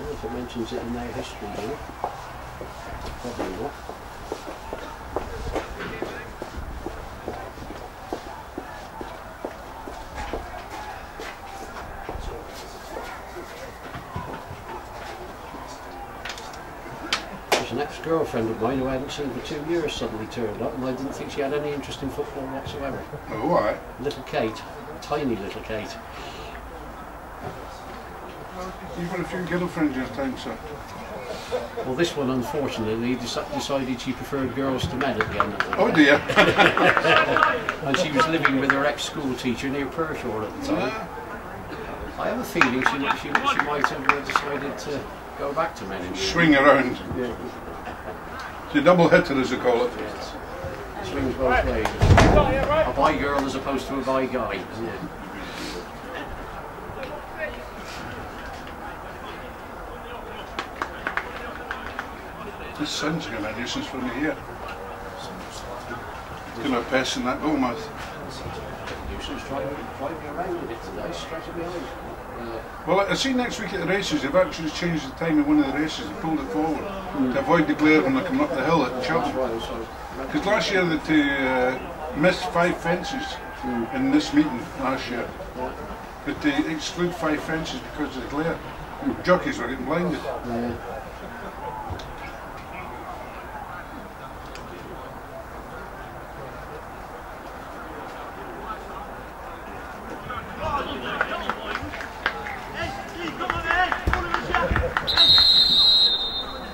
know if it mentions it in their history here. Probably not. There's an ex-girlfriend of mine who I hadn't seen for 2 years suddenly turned up, and I didn't think she had any interest in football whatsoever. Oh, why? Little Kate. Tiny little Kate. You've got a few girlfriends in your time, sir. Well, this one, unfortunately, decided she preferred girls to men at the end of the day. Oh dear. And she was living with her ex-school teacher near Pershore at the time. I have a feeling she might have decided to go back to men. Swing around. Yeah. It's a double hitter, as they call it. Yes. Swings both ways. A bi girl as opposed to a bi guy. Yeah. This sun's going to be a nuisance for me here. It's going to piss in that goal mouth. Nuisance driving around with it today, straight behind. Well, I see next week at the races, they've actually changed the time of one of the races, they pulled it forward to avoid the glare when they come up the hill at Cheltenham. Because last year they missed 5 fences in this meeting last year, but they exclude 5 fences because of the glare. Jockeys were getting blinded.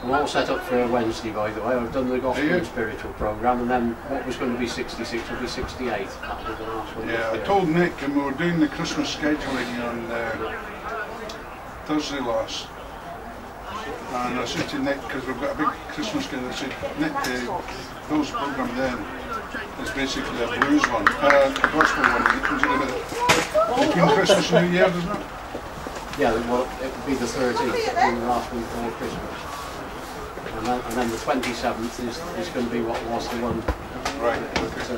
We're all set up for Wednesday, by the way. I've done the Gospel and Spiritual programme, and then what was going to be 66 will be 68. That was the last one. Yeah, I told Nick, and we were doing the Christmas scheduling on Thursday last. And I said to Nick, because we've got a big Christmas schedule, I said, Nick, Bill's programme then is basically a blues one, a gospel one. It comes in a bit between Christmas and New Year, doesn't it? Yeah, well, it would be the 13th, it would be the last week before Christmas. And then the 27th is going to be what was the one. Right, okay. So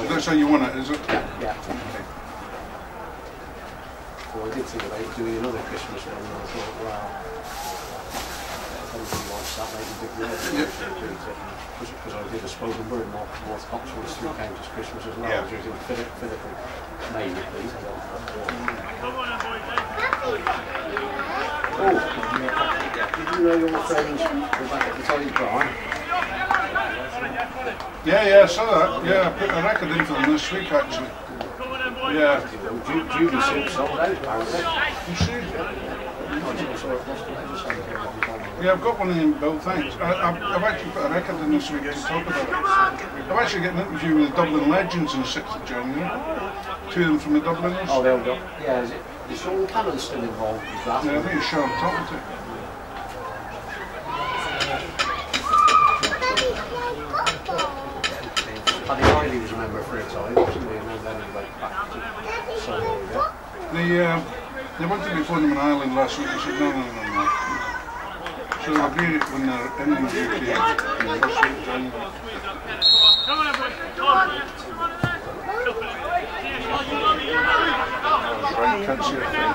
that's how you want it, is it? Yeah. Okay. Well, I did think about doing another Christmas one, and I thought, wow, everybody wants that, make a big deal. Because I did a spoken word in North Cotswolds 3 Counties Christmas as well. I was using Philip and Mary, please. Oh, did you know your friends were back at the Toy Bar? Yeah, I saw that. Yeah, I put a record in for them this week actually. Yeah. Judy Silk sold out, apparently. You see? Yeah, I've got one of them, Bill, thanks. I've actually put a record in this week to talk about it. I've actually got an interview with the Dublin Legends on the 6th of January. 2 of them from the Dubliners. Oh, they'll go. Yeah, is Sean Cannon still involved with that? Yeah, I think it's Sean I'm talking to. Paddy Riley was a member for a time, wasn't he? And then he went back to solo again. They wanted me to phone them in Ireland last week. I said no. So they'll agree it when they're in the UK. Come on, boys. Come on. Right, can't see a thing.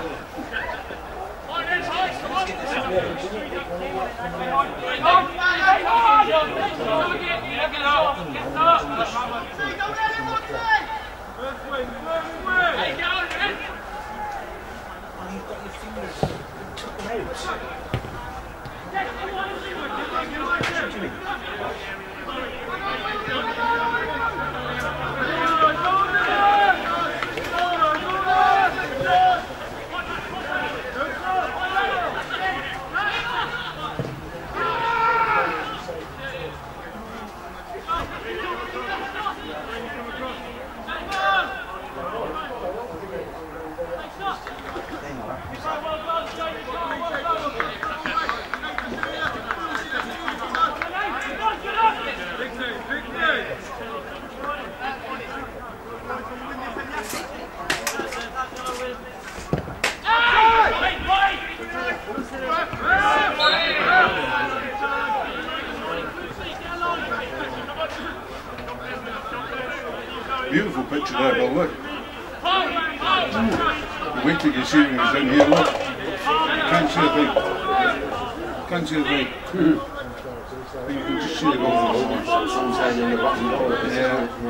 Beautiful picture there, Bill, look. Wait till you see when he's in here, look. Can't see a thing. Can't see a thing. You can just see the goal. Sometimes in the bottom goal. Yeah.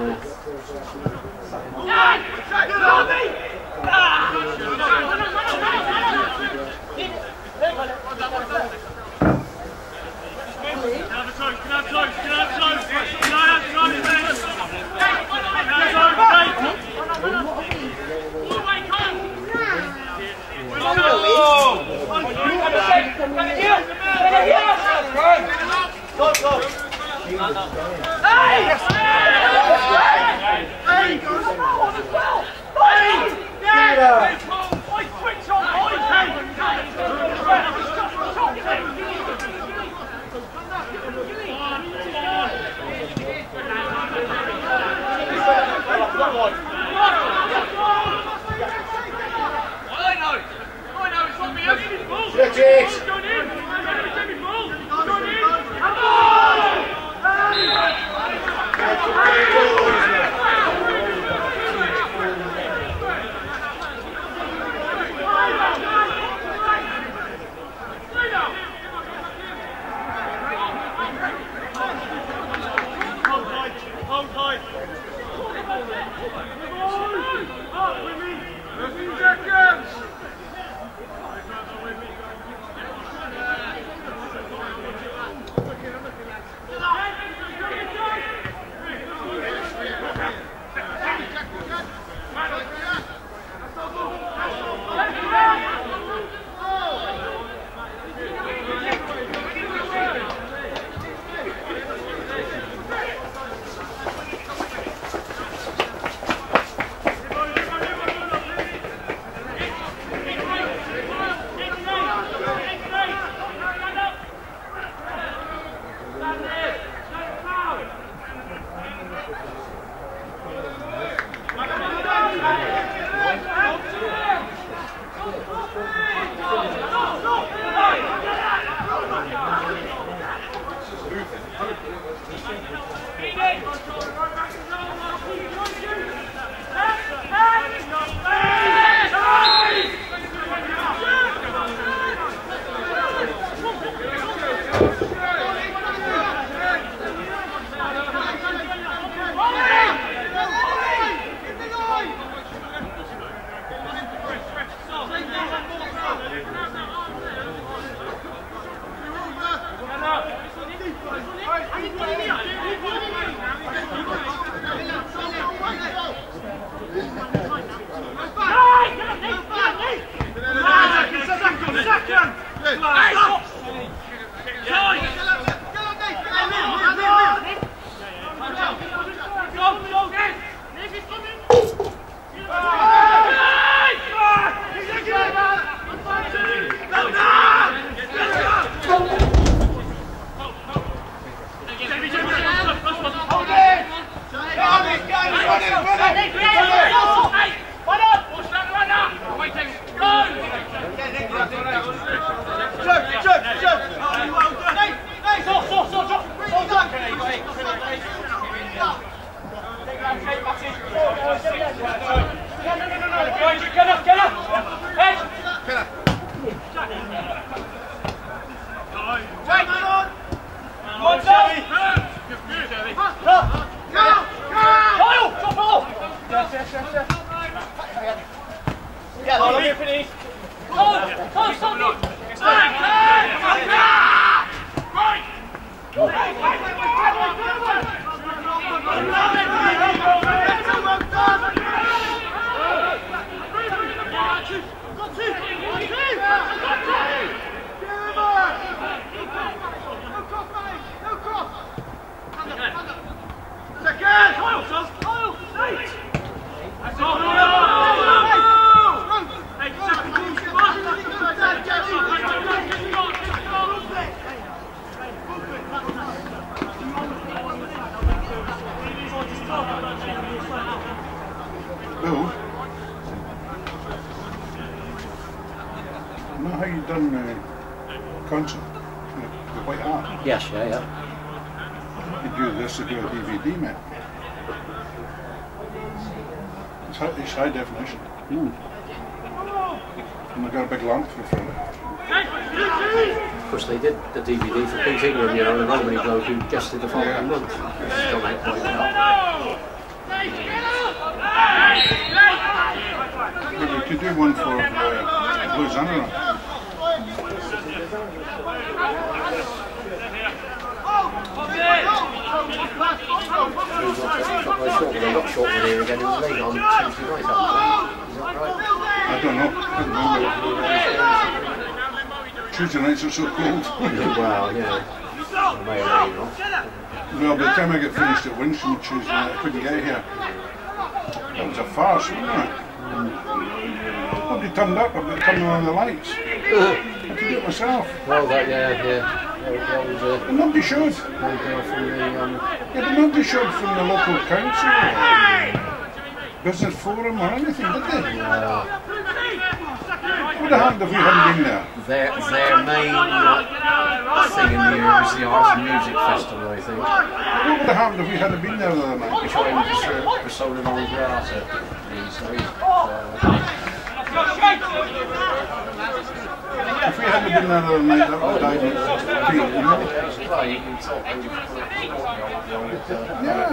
Yes, yeah. You do this to do a DVD, mate. It's high definition. And I got a big lamp for the front. Of course, they did the DVD for Pete Ingram, you know, the Romany bloke who guested the following month. It's done out quite well. Maybe we could do one for Blues Anna. They got short with here again in the league on Tuesday night, haven't they? Is that right? I don't know. I can't remember. Tuesday nights are so cold. Well, yeah. Well, by the time I get finished at Wincham Tuesday night, I couldn't get here. It was a farce, wasn't it? Nobody turned up, I've been turning on the lights. I had to do it myself. Well, that, yeah. And nobody showed. Yeah, but nobody showed from the local council or business forum or anything, did they? What would have happened if we hadn't been there? Their main thing in the year was the Arts and Music Festival, I think. What would have happened if we hadn't been there the other night? Which I was for solar non grata these days. If we hadn't been there the other night, that would have died. Yeah.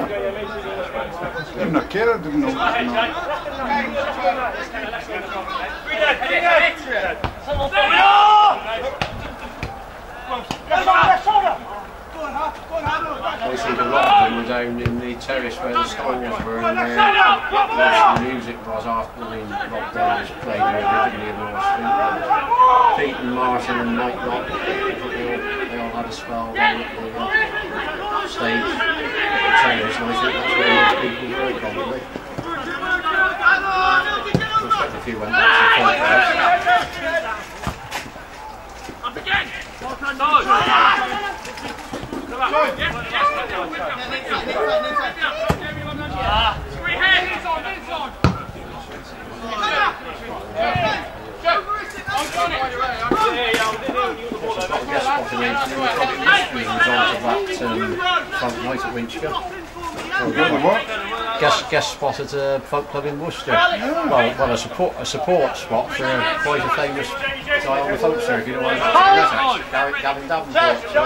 Even a carer didn't know what was going I think a lot of them were down in the terrace where the stalls were, and most of the music was after the lockdown was played originally in North Street. Pete and Martin and Mike Lott, they all had a spell down at the stage at the terrace, and I think that's where most people were probably. I expect a few went back to the front there. Front night at Winchcombe. Guest spot at a folk club in Worcester. Well, a support spot for quite a famous guy on the folk circuit who won Gavin Davenport. So,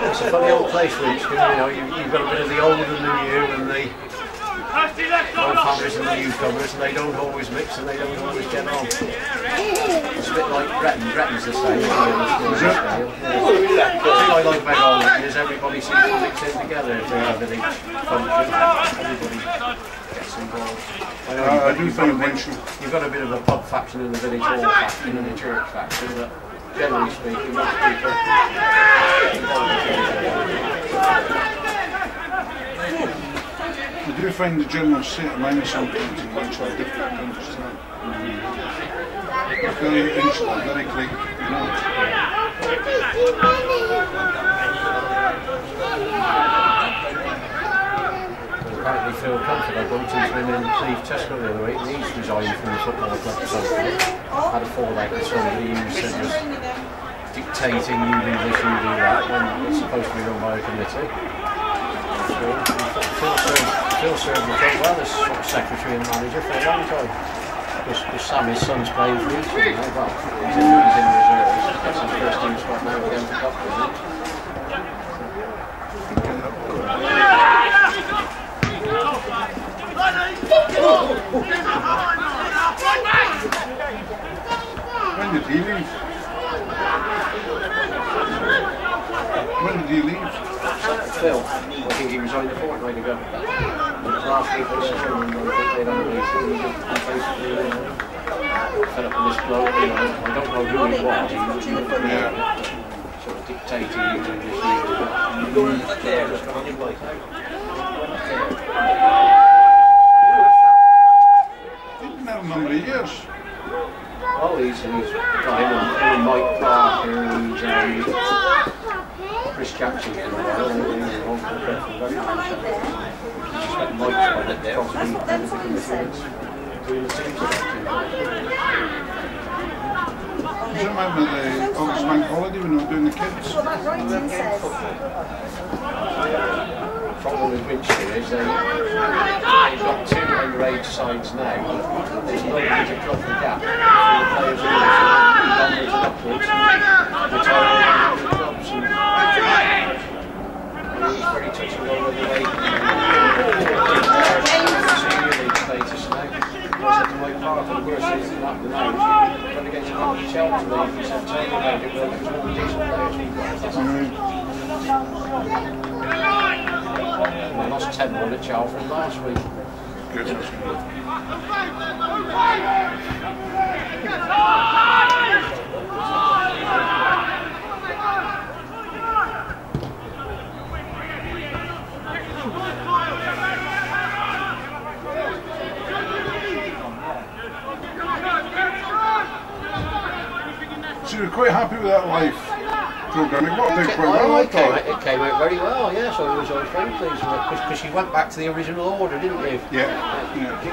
it's a funny old place, Winchcombe, you know, you've got a bit of the old and the new and the old-timers and the newcomers, and they don't always mix and they don't always get on. It's a bit like Bretton's the same, isn't it? The thing I like about Oldham is everybody seems to mix in together if they have anything function. Everybody gets involved. I do think you've got a bit of a pub faction and a village hall faction and a church faction, but generally speaking, most people. I do find the general state of mind sometimes in Winchcombe difficult to understand. Very insular, very quick, you know. Apparently Phil Comfort, I bumped into him in Cleve Tesco the other week, and he's resigned from the football club or something. Had a fallout with somebody who said was dictating you do this, you do that, when it's supposed to be run by a committee. Phil served the club well as sort of secretary and manager for a long time. Because Sam, his son's playing for each of them, well, he's in reserves. That's his first team spot now again for Cup, isn't it? When did he leave? When did he leave? Phil. I think he resigned a fortnight ago. Last week they said and I think they'd unreleased him. Basically, fed up with this bloke, you know. I don't know who he was. He was sort of dictating using this He's been there a number of years. Oh, he's got him and Mike Parker and Chris Jackson. Mike's got it there. Does it remember the August Bank holiday when we were doing the kids? Well, that writing says. The problem with Winchester is they've got 2 underage sides now. There's no way to plug the gap between the players who are onwards and upwards, retiring in the clubs. And it's very touching on whether they senior league status now. I said to Mike Parker, the worst thing that happened now is when against the Chelsea league, he said, tell me about it, well, there's all the decent players we've got. They lost 10-1 at Chalford last week. Goodness. So you're quite happy with that live programme? It worked out quite well, I thought. It came out very well, yeah, so I was very pleased with it, because you went back to the original order, didn't you? Yeah.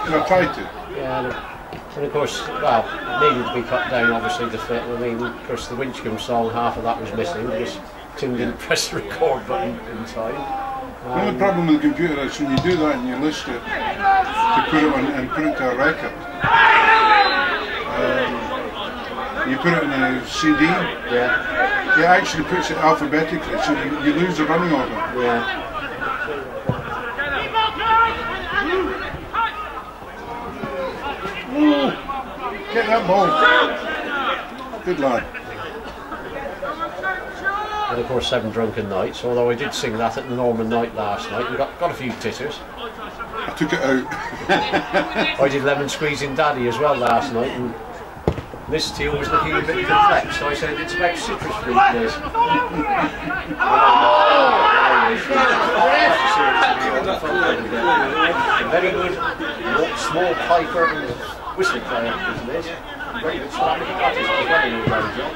And I tried to. Yeah, and of course, well, it needed to be cut down, obviously, to fit. I mean, of course, the Winchcombe song, half of that was missing, because Tim didn't press the record button in time. The only problem with the computer is when you do that and you list it to put it on and put it to a record, you put it in a CD, it actually puts it alphabetically, so you lose the running order. Yeah. Ooh, get that ball. Good lad. And of course, 7 Drunken Nights, although I did sing that at the Norman Night last night and got a few titters. I took it out. I did Lemon Squeezing Daddy as well last night, and Miss Teal was looking a bit perplexed, so I said it's about citrus fruit, Liz. Very good small piper and whistle player, isn't it? Very good Spanish artist as well in his own job.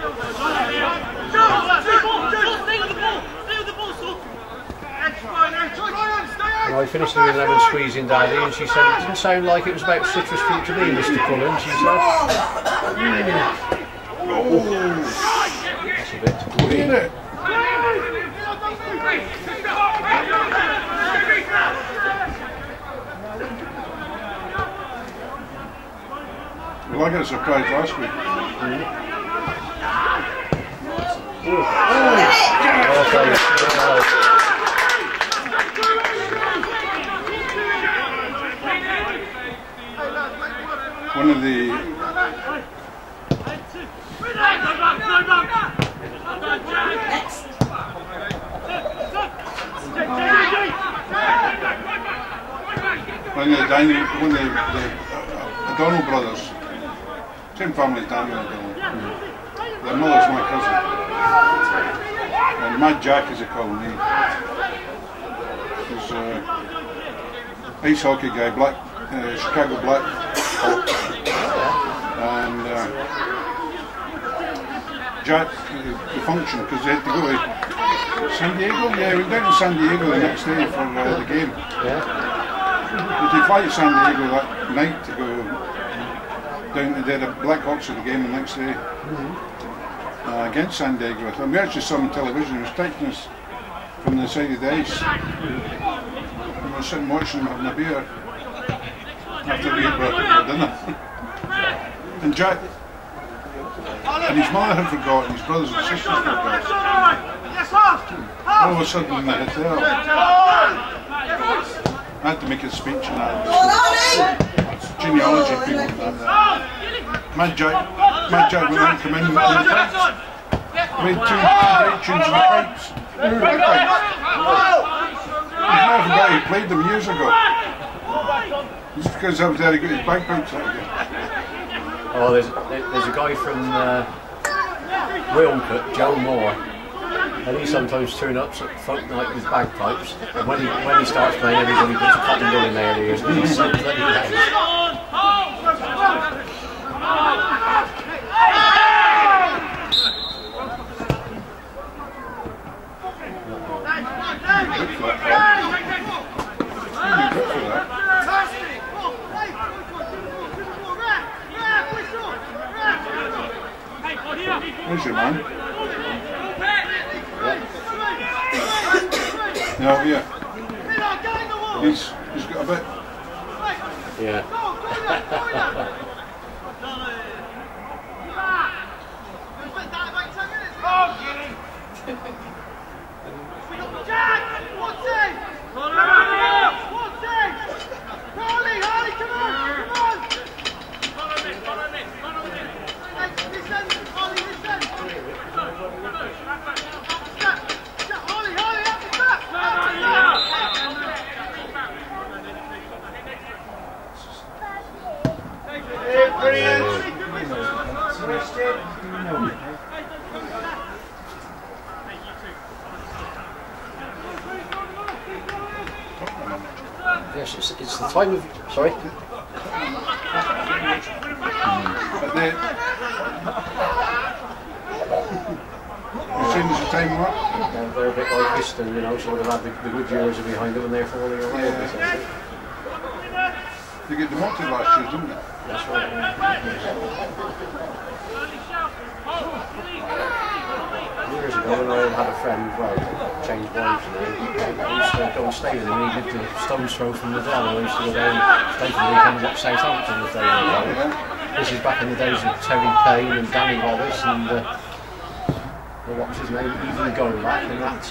And I finished doing Lemon Squeezing Daddy, and she said it didn't sound like it was about citrus fruit to me, Mr. Cullen, she said. That's a bit Look at it. Well, I got a surprise last week. One of the O'Donnell brothers, same family as Daniel O'Donnell. Their mother's my cousin. And Mad Jack is a colony. He's ice hockey guy, black, Chicago Black Hawk. And Jack, the function, because they had to go to San Diego. Yeah, we went down to San Diego the next day for the game. Yeah. They fly to San Diego that night to go down to the Blackhawks of the game the next day against San Diego. And we actually saw him on television. He was taking us from the side of the ice. And we were sitting watching him having a beer after we ate dinner. And Jack and his mother had forgotten, his brothers and sisters had forgotten. All of a sudden in the hotel, I had to make a speech and that. Genealogy people and that. Mad Jack when I come in with the pipes. We had two great tunes in the pipes. played them years ago. Just because I was there, he got his bagpipes out again. Oh, there's a guy from Wilmcote, Joe Moore, and he sometimes turns up at folk night with bagpipes. And when he starts playing, everybody puts a cotton wool in their ears because he's so bloody loud. Where's your man? No, yeah. He's got a bit. Yeah. Yes, it's the time of. Sorry? You saying there's a time what? They're a bit like Piston, you know, sort of have the good years are behind them and they're falling away. Yeah. They get demoted last year, didn't they? That's right. Years ago when I had a friend, well, changed wives and I used to go and stay with him, and he lived a stone's throw from the Dell. I used to go down, stay for the weekend up Southampton if they were there. This is back in the days of Terry Payne and Danny Wallace and what was his name, even going back, and that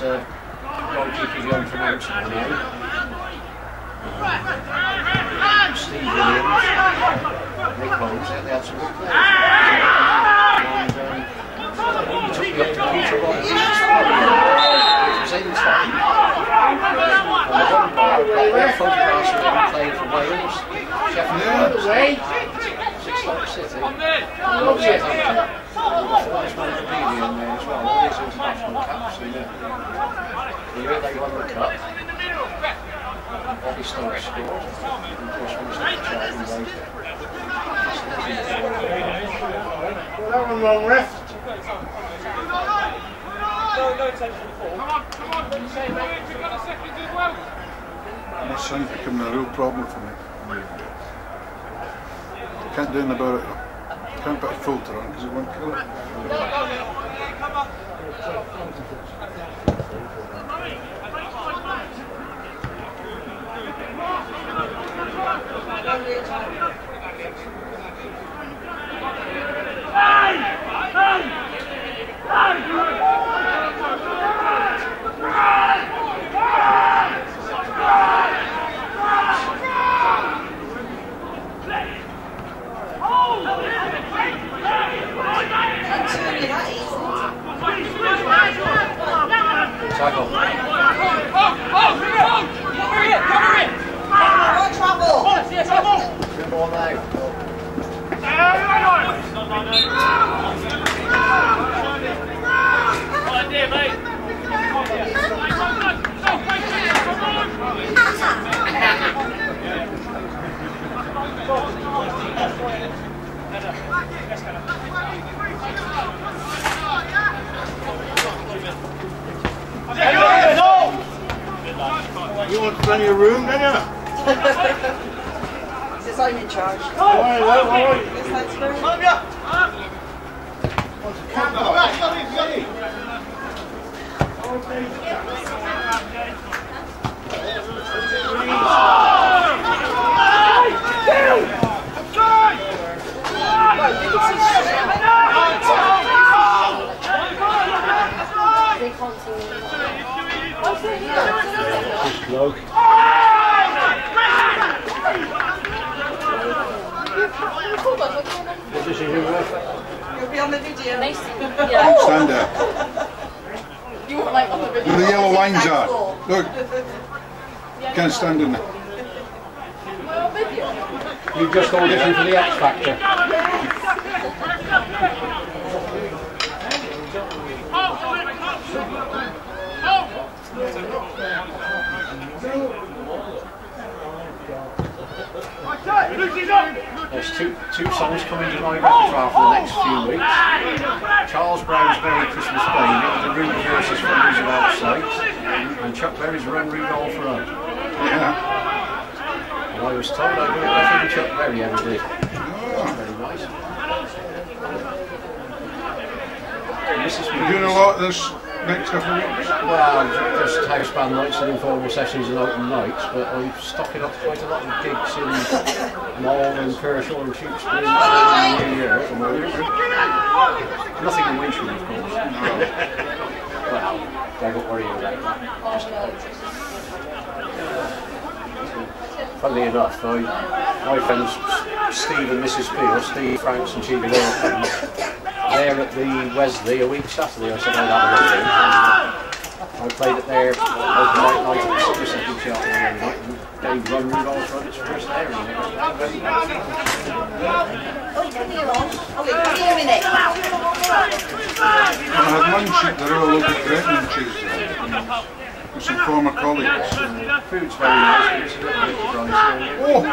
goalkeeper young from Amsterdam now. Steve Williams, Nick Holmes, they had some good players. And he took me up to Peter Roberts' which was in time. And the one bar, their photographs of him playing for Wales, Sheffield Wednesday, Six-Stock City, and Southampton. First man to be in there as well, all these international caps. And the year they won the cup, Bobby Stokes scored, and of course when he started charging later. Well, that one wrong, ref. My son's becoming a real problem for me. Can't do anything about it though. Can't put a filter on because it won't kill it. Tackle. Good ball now. You want plenty of room, don't you? Since I'm in charge. All right. Yes, that's very good. Bloke. You'll be on the video. Yeah. Stand there. You want like on the video. Where the yellow lines are. Look. Can't stand in it. You just auditioned for the X Factor. There's two songs coming to my repertoire for the next few weeks. Charles Brown's Merry Christmas Baby, the Rude versus Fingers of Outside, and Chuck Berry's Run Rudolph Run. Yeah. And I was told I would have better than Chuck Berry ever did. That's very nice. And this is You're doing a lot of this next couple of weeks? well, just house band nights and informal sessions and open nights, but I'm stocking up quite a lot of gigs in Mall and Kershaw and Tewkesbury in the New Year at the moment. Nothing in Winchell, of course. Well, don't worry about that. Funnily enough, my friends Steve and Mrs. Peel, Steve Franks and Chief Wilkins, they're at the Wesley a week Saturday. I said I'd have a look in. I played at their open night at the Somerset in Cheltenham every night, and they Run Rudolph Run its first there. Oh, wait, a minute. I had lunch at the Royal Oak Breton on Tuesday with some former colleagues. Food's very nice, but it's a little bit pricey. Oh!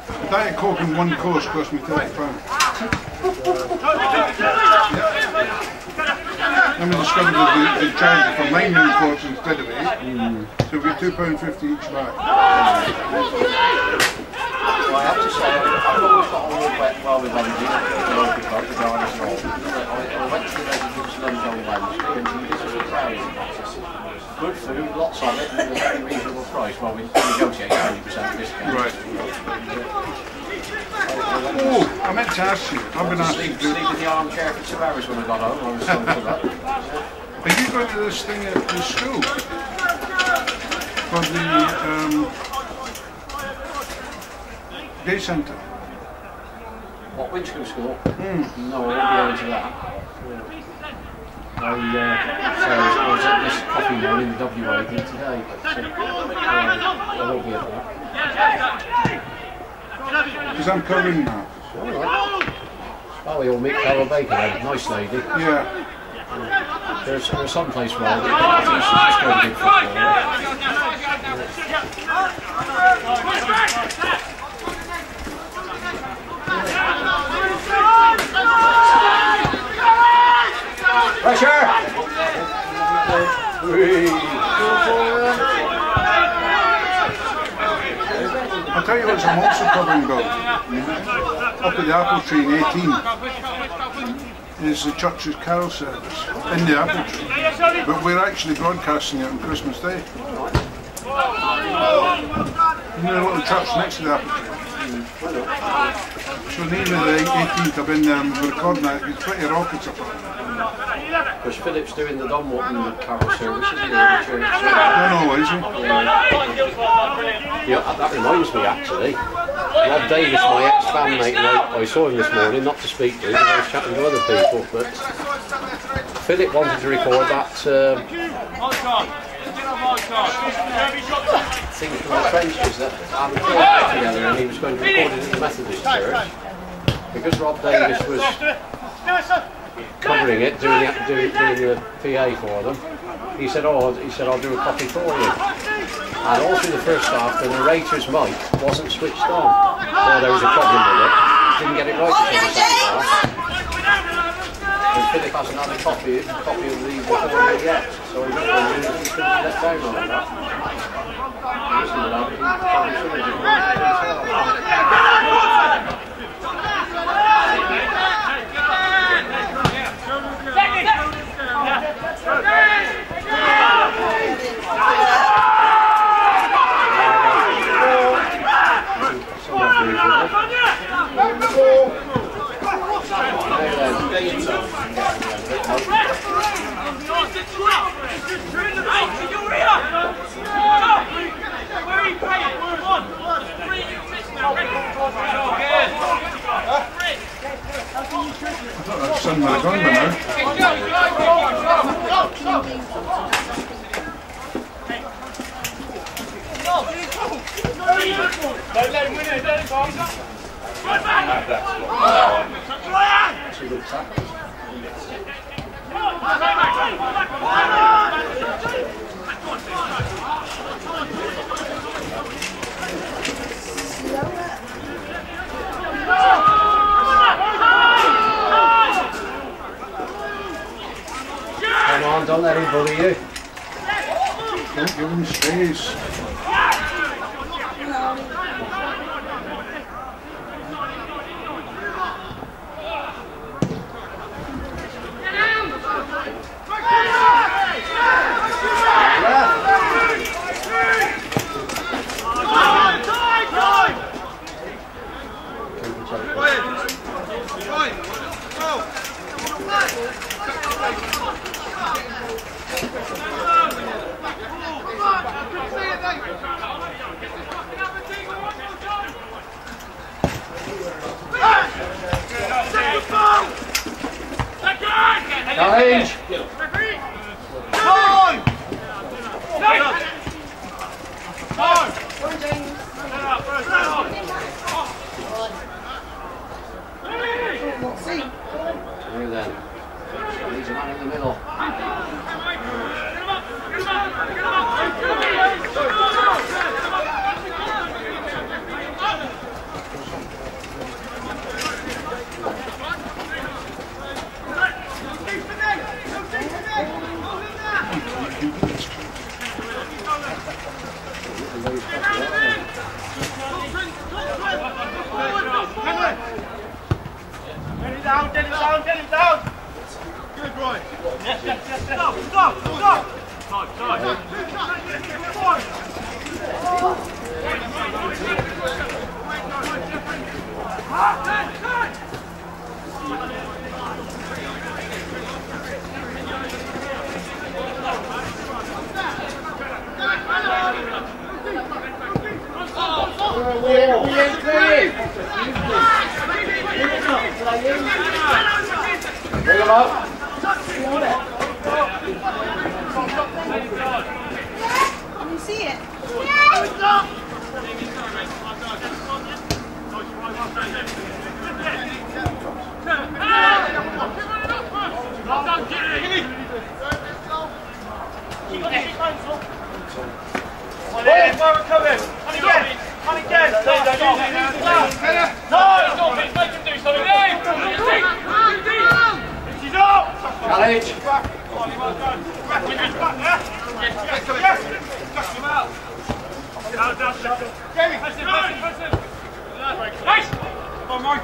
A Diet Coke in one course cost me £30. Then we discovered that they charged for 9 new courses instead of 8, so we get £2.50 each back. Well, I have to say, I've always got on well with Andy, the local club, the Gardeners and all. I went to the Residence lunch on Wednesday, and this was surprising. Good food, lots of it, and at a very reasonable price. Well, we negotiate 20% discount. Right. Oh, I meant to ask you. I've been asked to do. Sleep in the armchair for 2 hours when I got home. I was sorry for that. Are you going to this thing at the school? For the day centre? What, Winchcombe School? No, I won't be able to that. I was at this coffee mill in the WA today, but I won't be at that. Because I'm covering now. Oh, you'll meet Carol Baker then, nice lady. Yeah. There's some place where I used to just go to big football. Pressure! I'll tell you what I'm also covering about. Up at the Apple Tree in 18 is the church's carol service in the Apple Tree. But we're actually broadcasting it on Christmas Day. You know the little church next to the Apple Tree? So nearly the 18th I've been there and we're recording that. It's pretty rockets up there. Because Philip's doing the Don Watton carol service, isn't he, in the church? I know, is he? Yeah, that reminds me actually. Rob Davis, my ex-bandmate, I saw him this morning, not to speak to him, I was chatting to other people, but Philip wanted to record that thing from the trenches that Alan put together, and he was going to record it in the Methodist Church. Because Rob Davis was covering it, doing the PA for them, he said, I'll do a copy for you. And all through the first half, the narrator's mic wasn't switched on. Or there was a problem with it. Didn't get it right until the second half. And Philip hasn't had a copy of the recording yet, so he couldn't let down on that. Listen to that, he probably should have I thought that sun would have gone by now. That's a good tackle. Come on, don't let him bully you. Don't give him space. Challenge! Here then. He's a man in the middle. Get him down! Good boy! Yes. Stop! Bring him up. Can you see it? Challenge! Come on, Mark!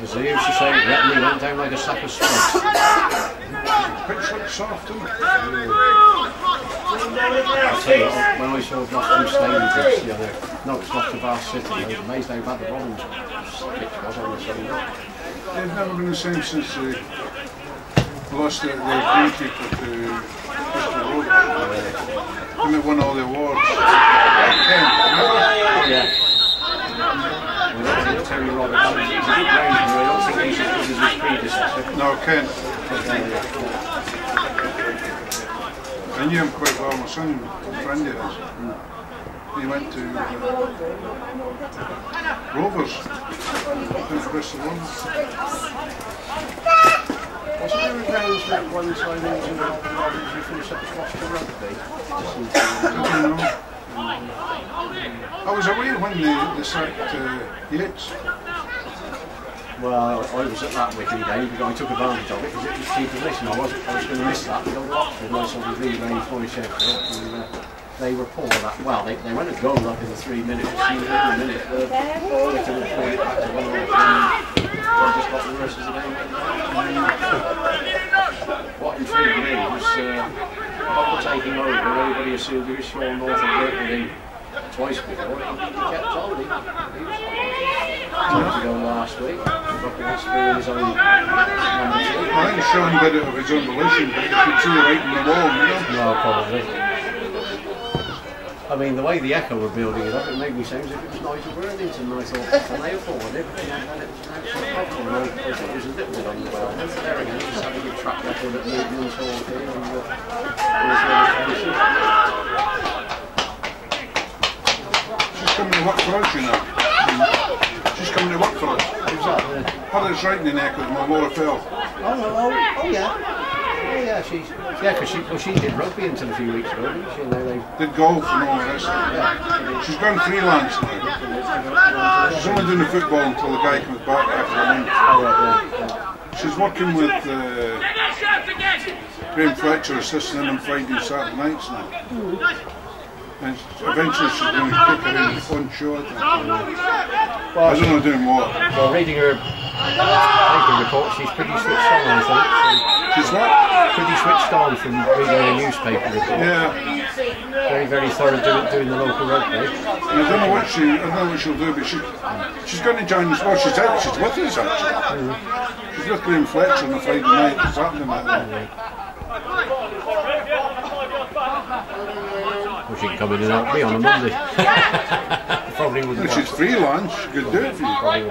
As they used to say, Retney went down like a sack of spikes. Pitch looks soft, doesn't it? I'll tell you, when I saw Gloucester Stadium the other, no, it's Gloucester Bar City, I was amazed how bad the Robins pitch was on the Sunday. They've never been the same since they lost their goalkeeper to Mr. Robert. When they won all the awards. Ken, remember? Yeah. Terry Roberts, he's a good range, but I don't think he's as good as his predecessor. No, Ken. I knew him quite well. My son, a friend of his. He went to Rovers. Bristol Rovers. What's the grounds that one side into the Robins you finished up at Gloucester Rugby? I don't know. I was away when they sacked Yates. Well, I was at that Wickham game because I took advantage of it because it was cheap to listen. I was going to miss that to go to Oxford and I saw the relay for Sheffield and they were poor that. Well, they went a goal up in the 3 minutes. In the minute, Wickham had pulled it back to 1-0 and they just got the rest of the game. What intrigued me was Butler taking over. Everybody assumed he was Sean North and worked with him twice before. He kept on. He was ago last week. Butler wants to be his own I think Sean did it of his own volition, but you could see it right in the wall, you know? No, probably. I mean, the way the Echo were building it up, it made me sound as if it was Nigel Worthington. And I thought, and they thought it, and then it was an absolute problem. I thought it was a little bit underwhelming. But there again, he just had a good track record at Newton's Hall here, and all the other places. She's coming to work for us, you know. She's coming to work for us. Who's that? Her that's right in the neck with my Laura Fell. Oh yeah. Because she did rugby until a few weeks ago, didn't she? Did golf and all the rest of it. Yeah. She's gone freelance now. She's only doing the football until the guy comes back after a month. She's working with Graham Fletcher, assisting him on Friday and Saturday nights now. And eventually she's going to kick her in on show, I think. I don't know doing what. Well, reading her report, she's pretty switched on, I think. She's what? Pretty switched on from reading a newspaper report. Yeah. Very, very thorough doing the local rugby. I don't know what she'll do, but she's going to join us. Well, she's with us actually. She's with Graham Fletcher on the Friday night. It's happening like that. Well, she can come in and help me on a Monday. Probably wouldn't. If she's freelance, she could do it for you.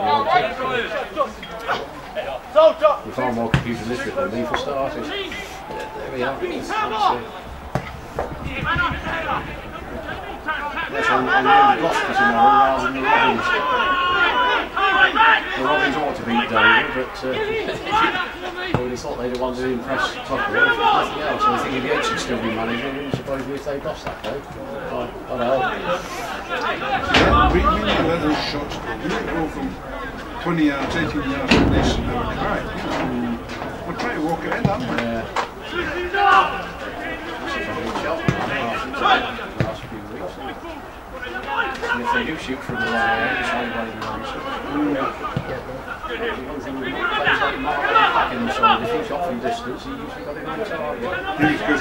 You're far more computer literate than me for starters. There we are. Yes, I'm going to Gloucester tomorrow rather than the Robins. The Robins ought to beat Dover, but I would have thought they'd have wanted to impress Tucker if nothing else. I think if Yates should still be managing, I wouldn't suppose if they'd lost that game. But we need to let those shots go. We need to go from 20 yards, 18 yards at least and never try. We're trying to walk it in, aren't we? Yeah. And if they do shoot from the long area, it's only by the answer. Players like Mark back in the side, if he shot from distance, he usually got it on target. He's good.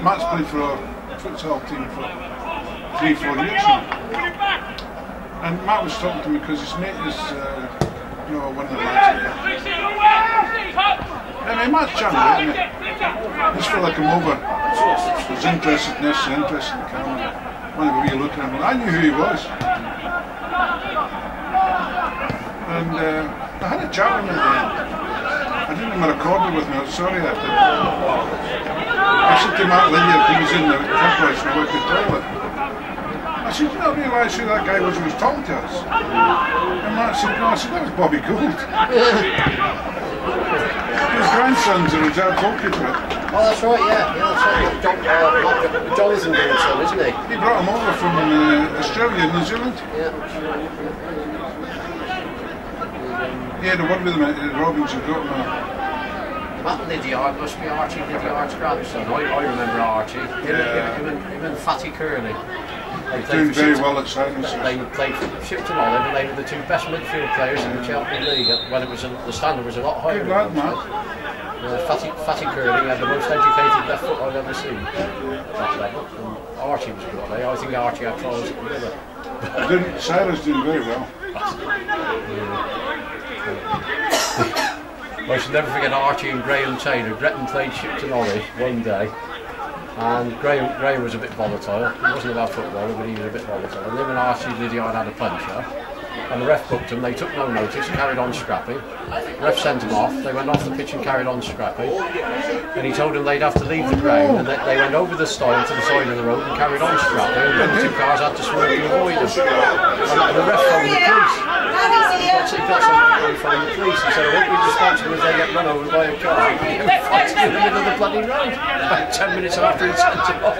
Matt's played for our futsal team for 3-4 years now. And Matt was talking to me because his mate is, one of the lads. Matt's channel, isn't it? This fella come over, was interested in this, interested in the camera. Whenever we were looking at him, I knew who he was. And I had a chat with him at the end. I didn't have my recorder with me, I was sorry I didn't. I said to Matt Lydiard, he was in the complex for working toilet. I said, "You don't realise who that guy was who was talking to us?" And Matt said, "No." I said, "That was Bobby Gould." His grandsons are his old goalkeeper. Oh, that's right, yeah. That's right. Jonathan doing son, isn't he? He brought him over from Australia and New Zealand. Yeah. He had a word with him at Robinson got him. Matt Lydiard must be Archie Lydiard's grandson. I remember Archie. Him and Fatty Curley. They doing very well at Silence. They played for Shipton Olive and they were the two best midfield players in the Cheltenham League when it was the standard was a lot higher. Good lad, man. Fatty Curley had the most educated left foot I've ever seen. That level. And Archie was a good player. I think Archie had trials at the river. Silas doing very well. I should never forget Archie and Graham Taylor. Gretton played Shipton Olive one day. And Graham was a bit volatile. He wasn't a bad footballer, but he was a bit volatile. And then when Archie Lydiard had a puncher, and the ref booked him, they took no notice, carried on scrapping. The ref sent him off, they went off the pitch and carried on scrapping. And he told them they'd have to leave the ground, and they went over the stile to the side of the road and carried on scrapping, and the two cars had to swerve to avoid them. And the ref phoned the police. He got someone to phone the police. He said, I won't be responsible if they get run over by a car. He was fighting in the middle of the bloody road. About 10 minutes after he sent him off.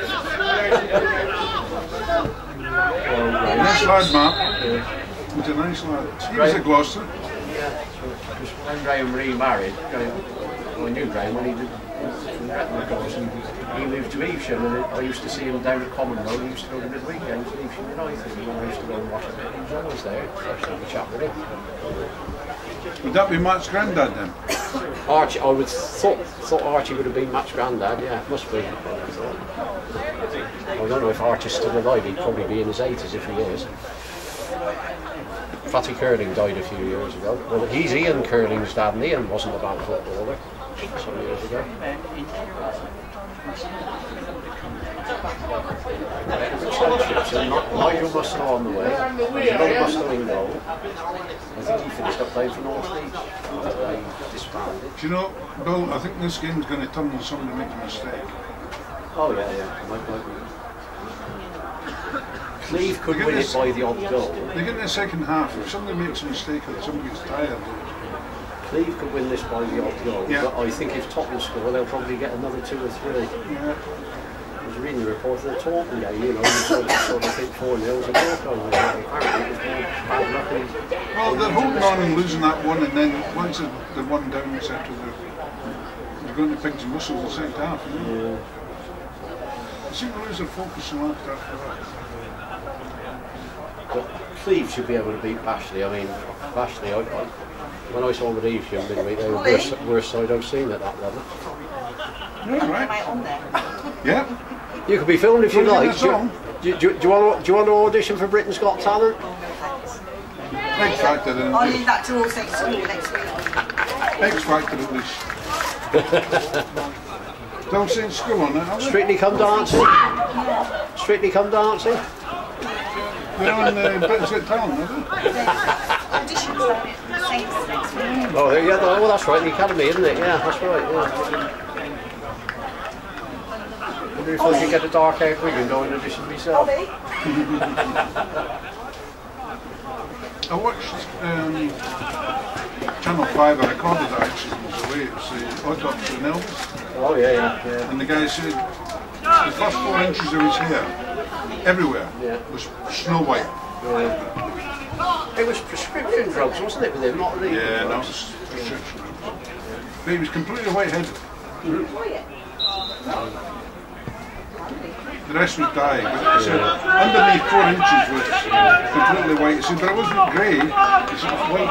Nice lad, Matt. He's a nice lad. He was at Gloucester. Yeah, because when Graham remarried, I knew Graham when he did from Gretton, of course, and he moved to Evesham, and I used to see him down at Common Road. He used to go to midweek games at Evesham United, and when I used to go and watch it, he was always there. I used to have a chat with him. Would that be Matt's granddad then? Archie, I would thought Archie would have been Matt's granddad, yeah, must be. I don't know if Archie's still alive, he'd probably be in his 80s if he is. Fatty Curling died a few years ago. Well, he's Ian Curling's dad, and Ian wasn't a bad footballer some years ago. Nigel Musto on the way. There's another Musto in goal. I think he finished up playing for North Leeds. They disbanded. Do you know, Bill, I think this game's going to turn when somebody makes a mistake. Oh yeah. Might be. Cleve could win it by the odd goal. They get in the second half. If somebody makes a mistake or somebody's tired, Cleve could win this by the odd goal. Yeah. But I think if Tottenham score, they'll probably get another 2 or 3. yeah. I was reading the report of the Taunton game, you sort of think 4-0 was a walkover. Apparently it was bad luck. Well, they're holding on and losing that one, and then once they're 1 down, etc., they're going to pigs and whistles the second half. You know? Yeah. They seem to lose their focus a lot after that. But Cleve should be able to beat Bashley. I mean, Bashley, when I saw them at Evesham midweek, they were the worst side I've seen at that level. Yeah, right. Am I on there? Yeah. You could be filmed if you like. Do Do you want to audition for Britain's Got Talent? X Factor then. I'll leave that to All Saints School next week. X Factor at least. Don't say school on that, have they? Strictly Come Dancing? Strictly Come Dancing? They're on Britain's Got Talent, are they? Auditions on it for Saints next week. Oh, yeah, well, that's right, the Academy, isn't it? Yeah, that's right, yeah. If I could get a dark haired wig and go and audition myself. I watched Channel 5, I recorded that actually, it was away, it was Odd Doctor and Elvis. Oh yeah. And the guy said the first 4 inches of his hair, everywhere, was snow white. It was prescription drugs, wasn't it, with him? Not legal Yeah, that drugs. was prescription. But he was completely white-headed. The rest was dying, but he said underneath 4 inches was completely white. He said, but it wasn't grey, it's white.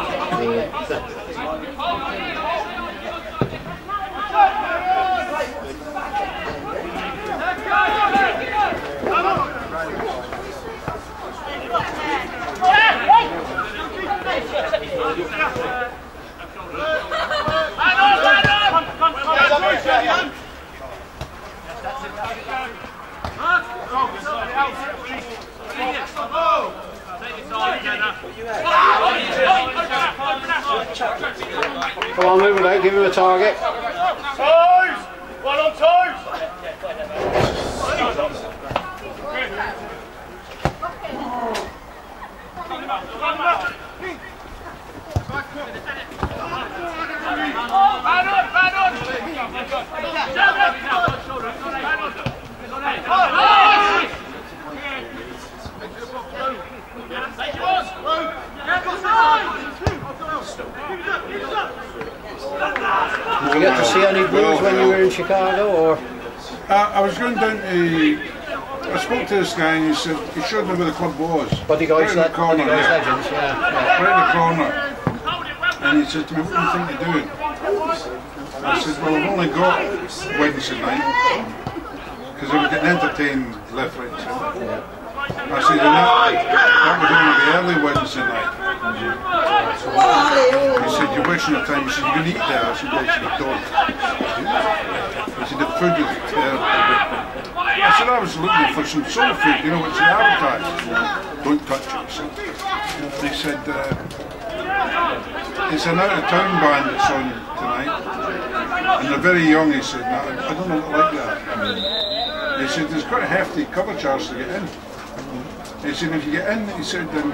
Come on, move it out, give him a target. Toes! One on toes! Man on! Did you get to see any Blues when you were in Chicago, or? I was going down to. I spoke to this guy and he said he showed me where the club was. Buddy Guys Legends, yeah. Right in the corner. And he said to me, "What do you think you're doing?" I said, "Well, I've only got Wednesday night because I'm getting entertained left, right, and centre." Yeah. I said, that was going to be early Wednesday night. He said, "You're wasting your time." He said, "You're going to eat there." I said, "Yes, you don't." He said, "The food is terrible." I said, "I was looking for some soul food, you know, what's advertised." "Don't touch it," he said. It's an out-of-town band that's on tonight. And they're very young, he said. I don't know what I like that. He said, "There's quite a hefty cover charge to get in." He said, "If you get in," he said, "then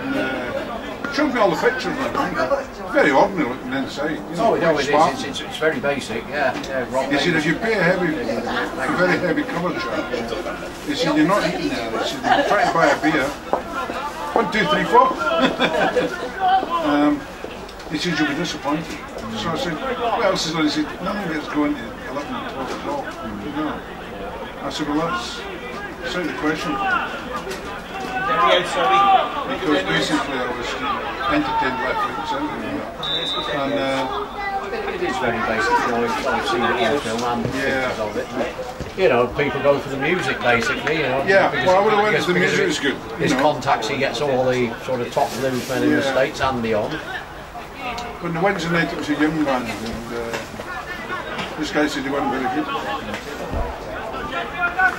showed me all the pictures and everything. Very ordinary looking inside. You know, No, it is. It's very basic, yeah. He said, "If you pay a very heavy cover charge," he said, "you're not eating there." He said, "You try to buy a beer. 1, 2, 3, 4. He said, "You'll be disappointed." So I said, "What else is on?" He said, "Nothing gets going to 11 and 12 o'clock. You know. I said, "Well, that's out of the question." Because basically I was entertained left, right, and centre. And it is very basic, you know, I've seen it in film and pictures of it. You know, people go for the music basically, you know. Yeah, well, I would have went to the music, is good. His contacts, he gets all the sort of top blues men in the States and beyond. But the Wednesday night it was a young band, and this guy said he wasn't very good.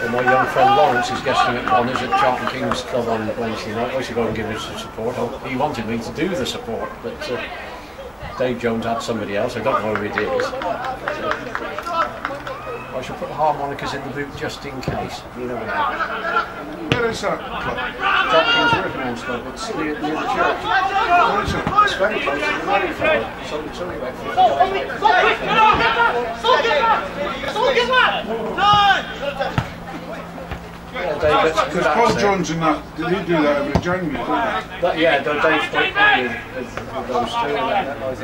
And my young friend Lawrence is guesting at Bonners at Charlton King's Club on Wednesday night. I should go and give him some support. He wanted me to do the support, but Dave Jones had somebody else. I don't know who it is. I should put the harmonicas in the boot just in case. You never know. Where is that club? Charlton King's Workman's Club. It's near the church. Where is it? It's very close to the money for it. It's only about 50 yards. Yeah, Dave, it's good Paul accent. Jones and that, did he do that every January, didn't Yeah, Dave's quite funny with those two.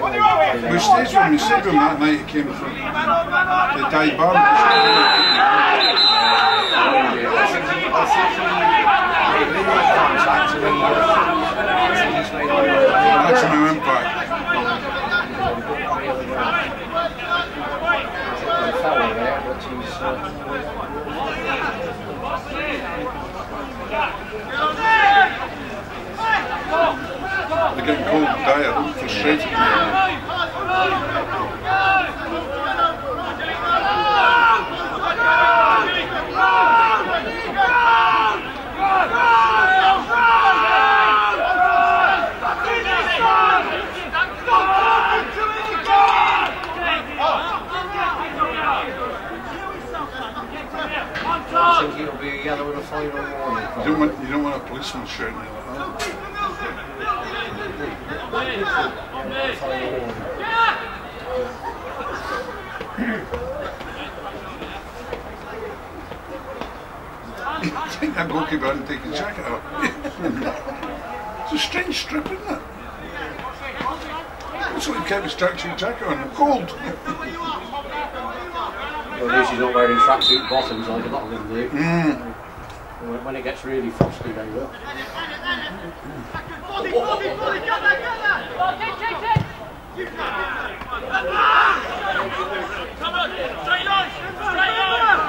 he? We stayed with him, he stayed with him that night he came from the Thai bar. Maximum Impact. They're getting cold and tired, frustrated. I think it'll be a yellow and a final warning. You don't want a policeman shouting like that. I think that goalkeeper hadn't taken his jacket off. It's a strange strip, isn't it? That's what he kept his jacket on. Cold. Well, at least he's not wearing tracksuit bottoms like a lot of them do. When it gets really frosty, they will. Come on, straight line! Straight line!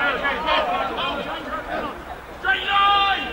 Straight line!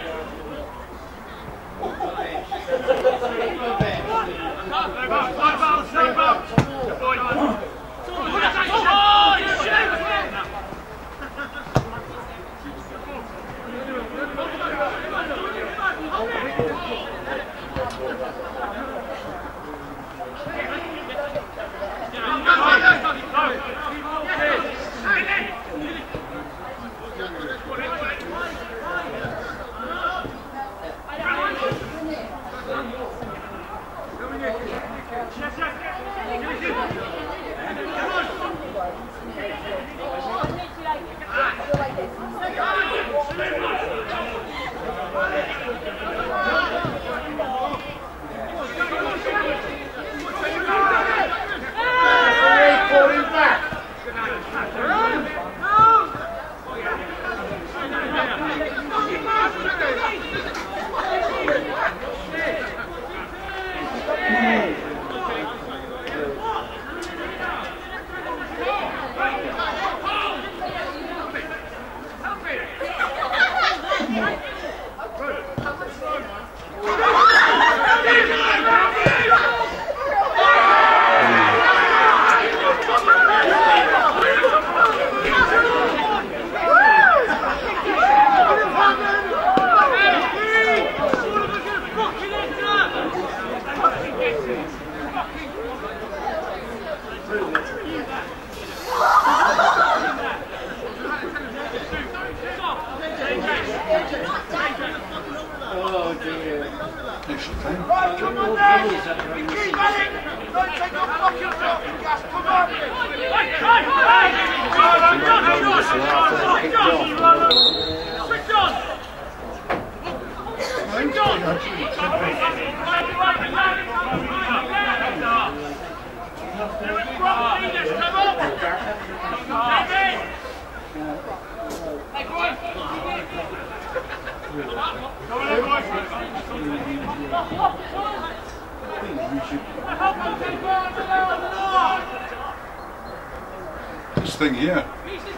This thing here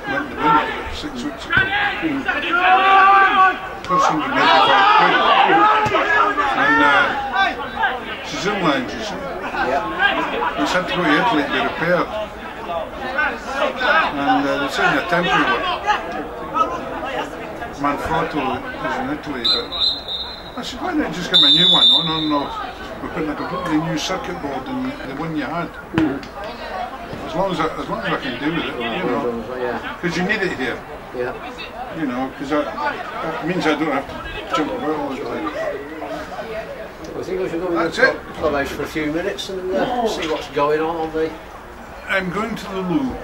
went to the wind 6 weeks ago. Cost £185. And she's inland, you see. Yeah. It's had to go to Italy to be repaired. And they're saying they're temporary one. Manfrotto is in Italy, but I said, why not just get me a new one? Oh no, we're putting a completely new circuit board in the one you had. As long as I can do with it, you know, because you need it here. Yeah. You know, because that means I don't have to jump about all the time. I think we should go in That's the it. clubhouse for a few minutes and see what's going on the... I'm going to the loo.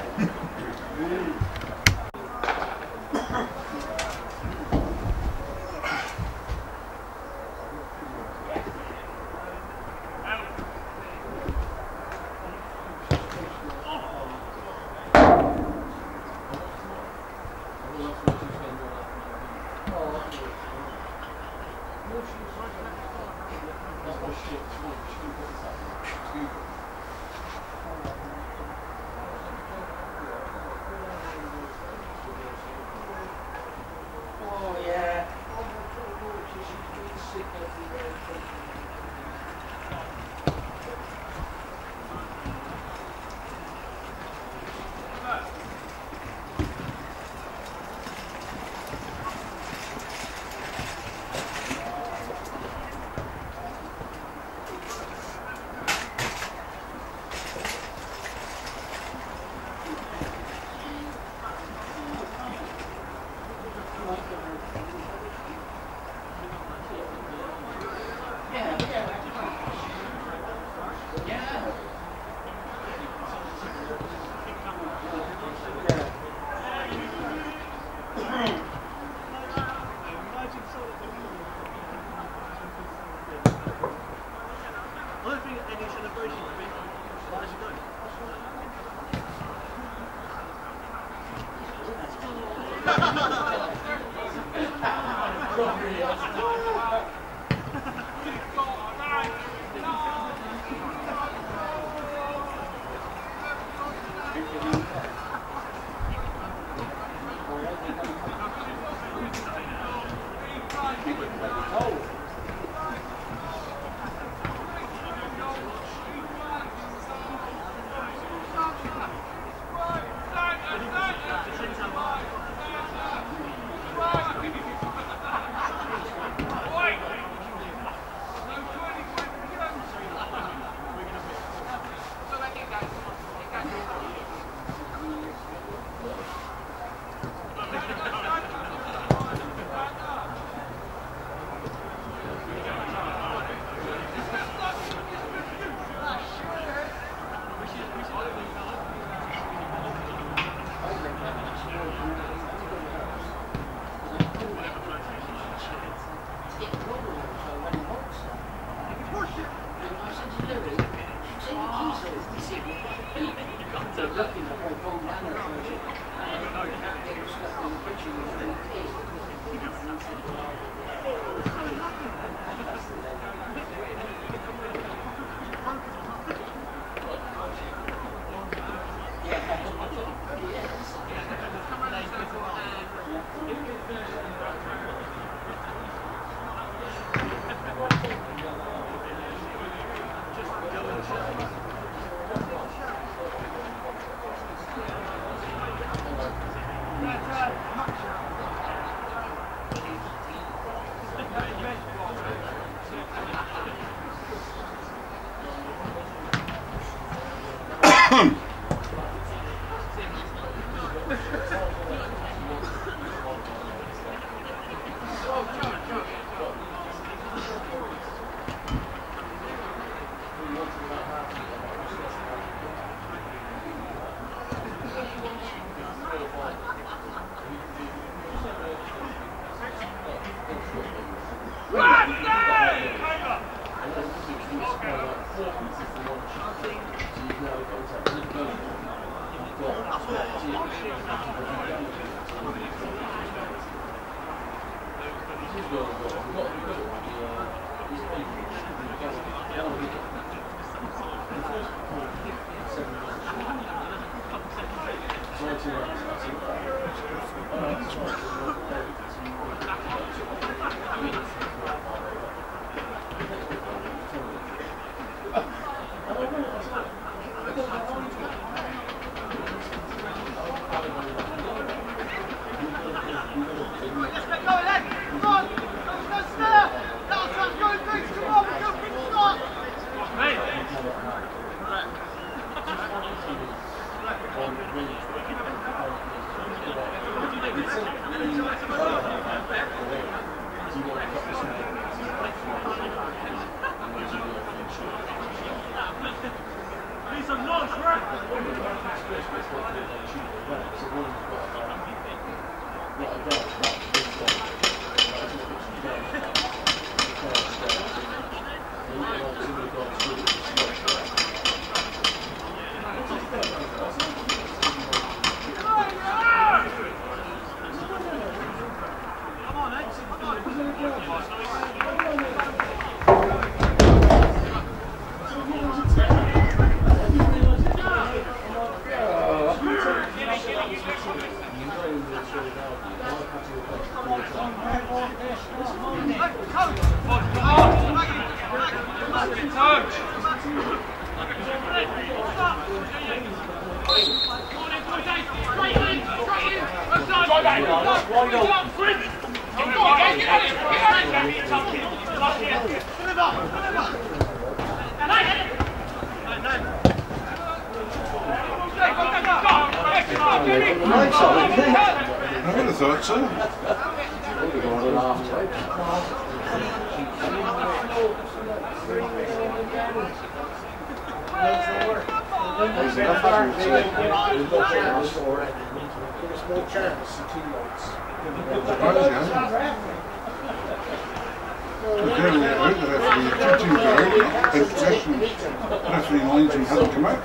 I would have thought so. Referee linesman hasn't come out.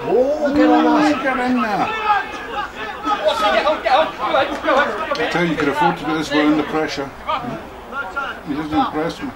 Oh, get on that. Get in there. I tell you, you could afford to do this well under pressure. He doesn't impress me.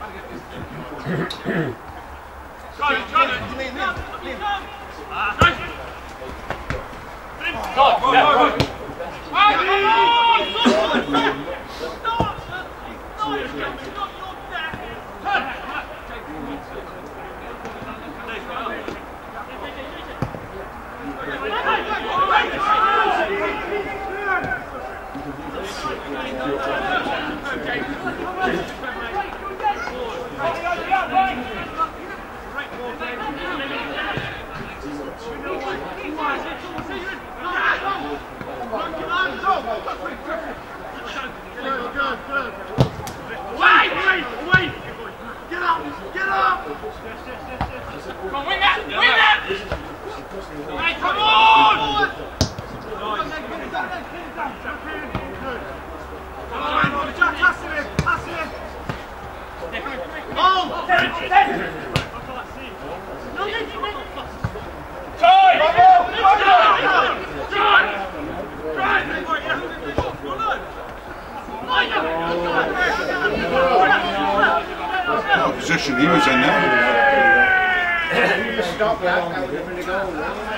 What position he was in there.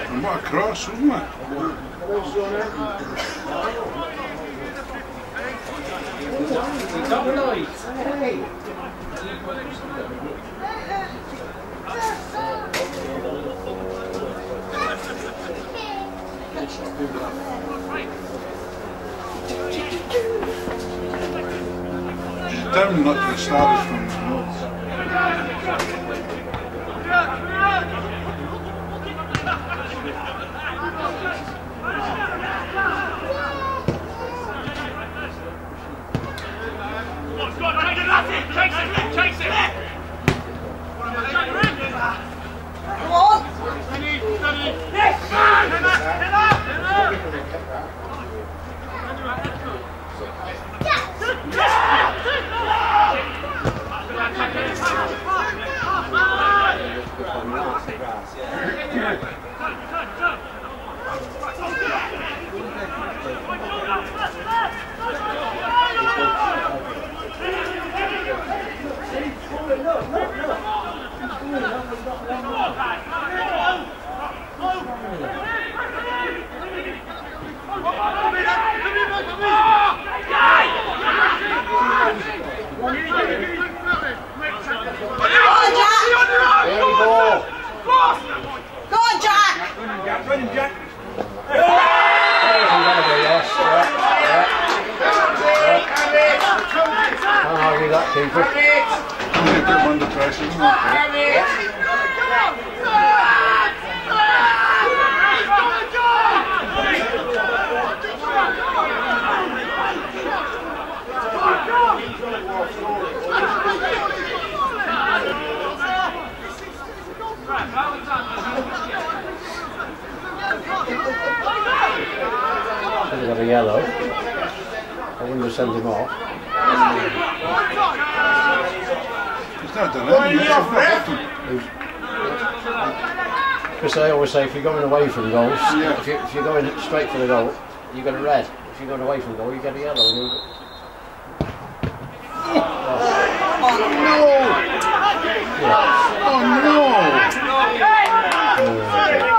And what a cross, wasn't it? Just down not to the stars from the north. Chase it! Come on! He's got a yellow. I wouldn't have sent him off. He's not done anything. Because I always say, if you're going away from goals, if you're going straight for the goal, you get a red. If you're going away from the goal, you get a yellow. Oh no!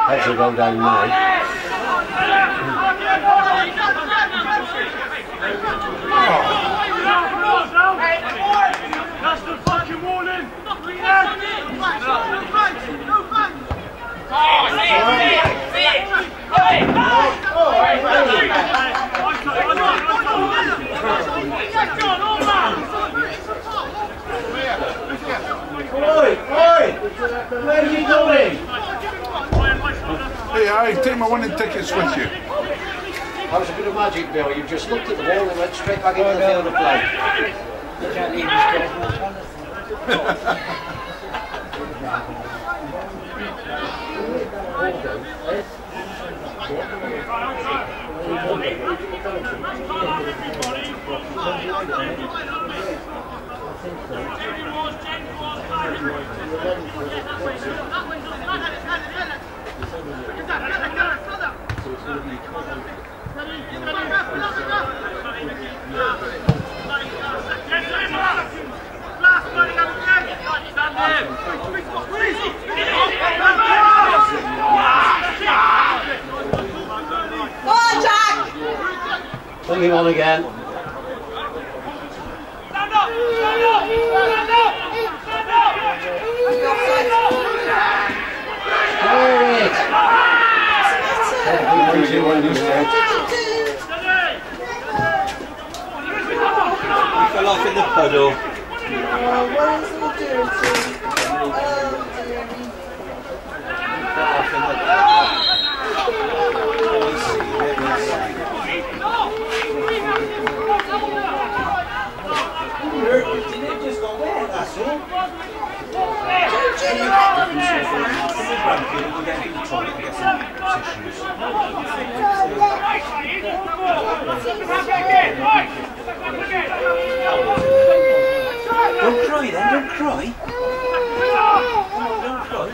Heads will go down now. That's the fucking warning! Where are you going? Hey, I take my winning tickets with you. That was a bit of magic, Bill. You just looked at the ball and went straight back into the field of play. You can't leave this Bring him on again. Stand up! Stand up! Stand up! Stand up! He fell off in the puddle. Oh, what is he doing? Oh, dear me. He fell off in the puddle. Just got wet, that's all. Don't cry then, don't cry. Don't cry.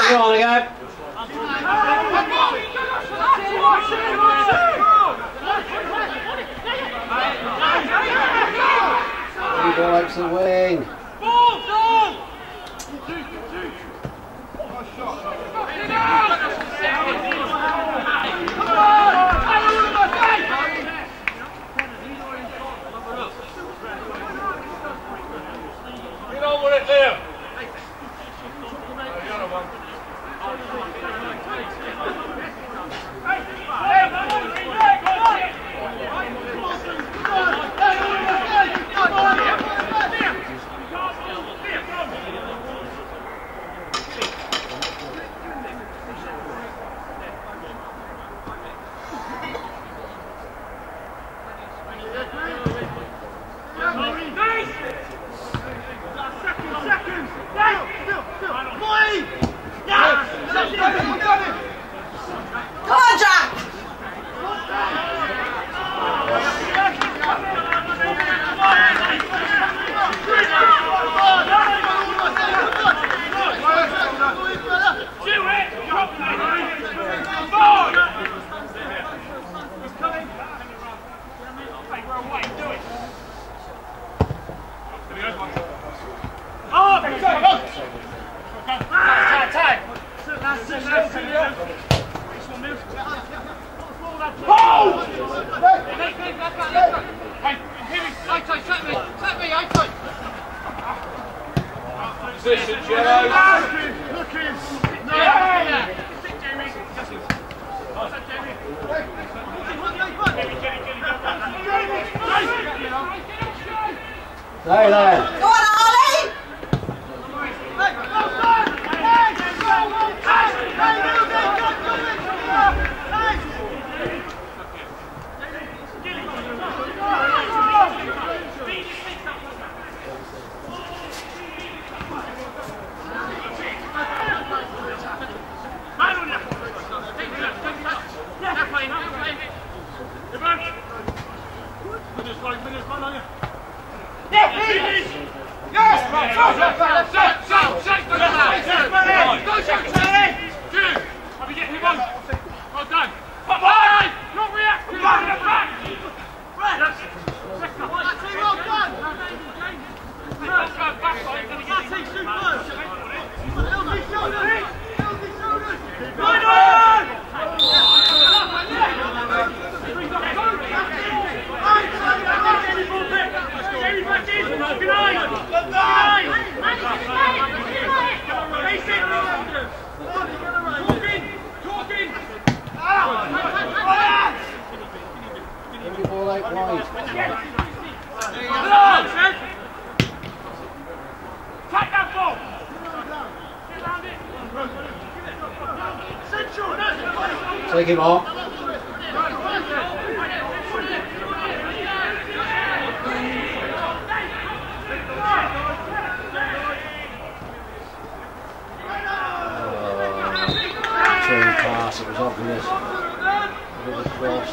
Come on again. the wing. Get on with it there. Come on, Jack! Position, Jello. Stay there. Go on, Ollie! Ball out wide. Take that ball! Take him on. Turn pass, it was obvious. A bit of cross.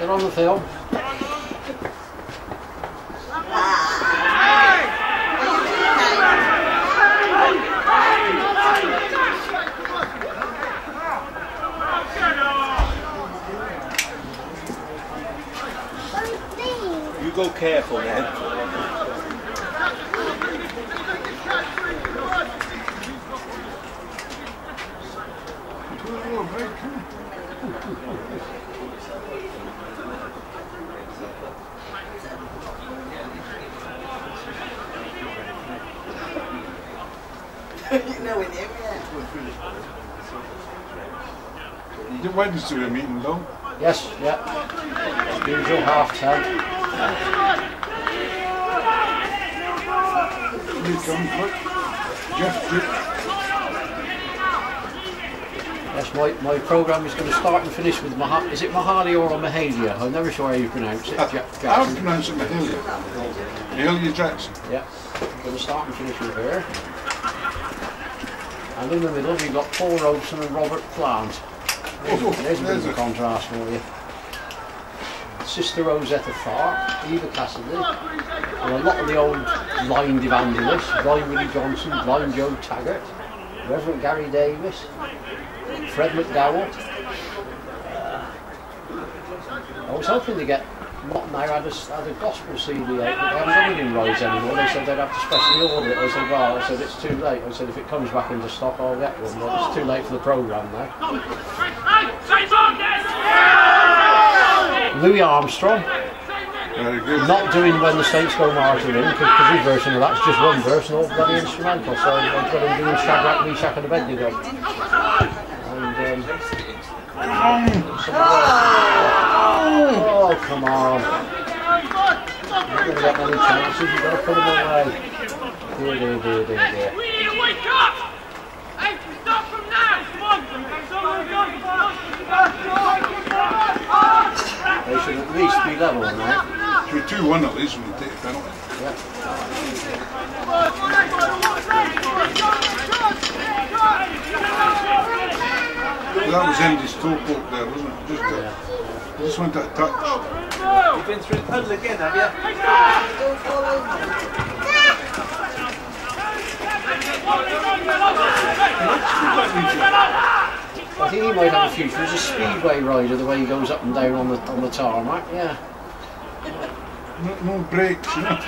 Get on the film. You go careful now. You know with him, yeah. The Wednesday we're meeting though. Yes, yeah. Usual 10:30. You come quick. Jeff, Yes, my programme is going to start and finish with is it Mahali or Mahalia? I'm never sure how you pronounce it. I would pronounce it Mahalia. Mahalia Jackson. Yeah, I'm going to start and finish with her. And in the middle we've got Paul Robeson and Robert Plant. There's a bit of a contrast for you. Sister Rosetta Farr, Eva Cassidy, and a lot of the old blind evangelists, Blind Willie Johnson, Blind Joe Taggart, Reverend Gary Davis, Fred McDowell. I was hoping to get Mott now had a gospel CD out, but they haven't got it in rides anymore. They said they'd have to specially order it. I said, well, I said it's too late. I said if it comes back into stock, I'll get one. But it's too late for the programme now. Louis Armstrong. Very good. Not doing When the Saints Go Marching In, because his version of that's just one verse and all bloody instrumental. So I've got him doing Shadrach, Meshach and Abednego. And oh, come on. You're not going to get many chances, you've got to put them away. Dear. Wake up! Hey, stop from now! Come on! They should at least be level now. Should be 2-1 at least when you take a penalty. Yeah. Well, that was Andy's toe poke there, wasn't it? Just went that touch. You've been through the puddle again, have you? Don't fall over. I think he might have a future as a speedway rider, the way he goes up and down on the tarmac. Yeah. No brakes, you know.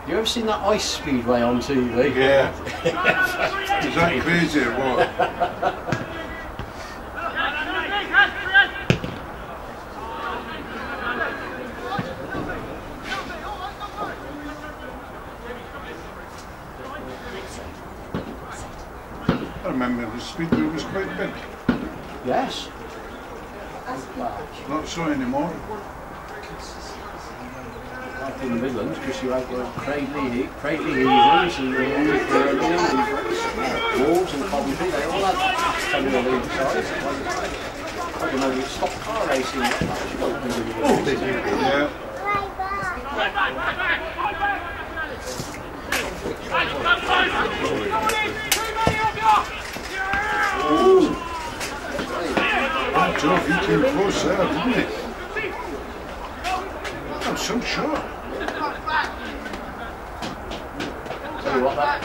You ever seen that ice speedway on TV? Yeah. Is that crazy or what? I remember the speedway was quite big. Yes. Not so anymore. Up in the Midlands, because you have Cradley Evans and Birmingham and Wolves and Coventry, they all had Premier League sides. I don't know, we stopped car racing. Yeah. Joe, he came close there, didn't he? I'm so sure. Tell you what, that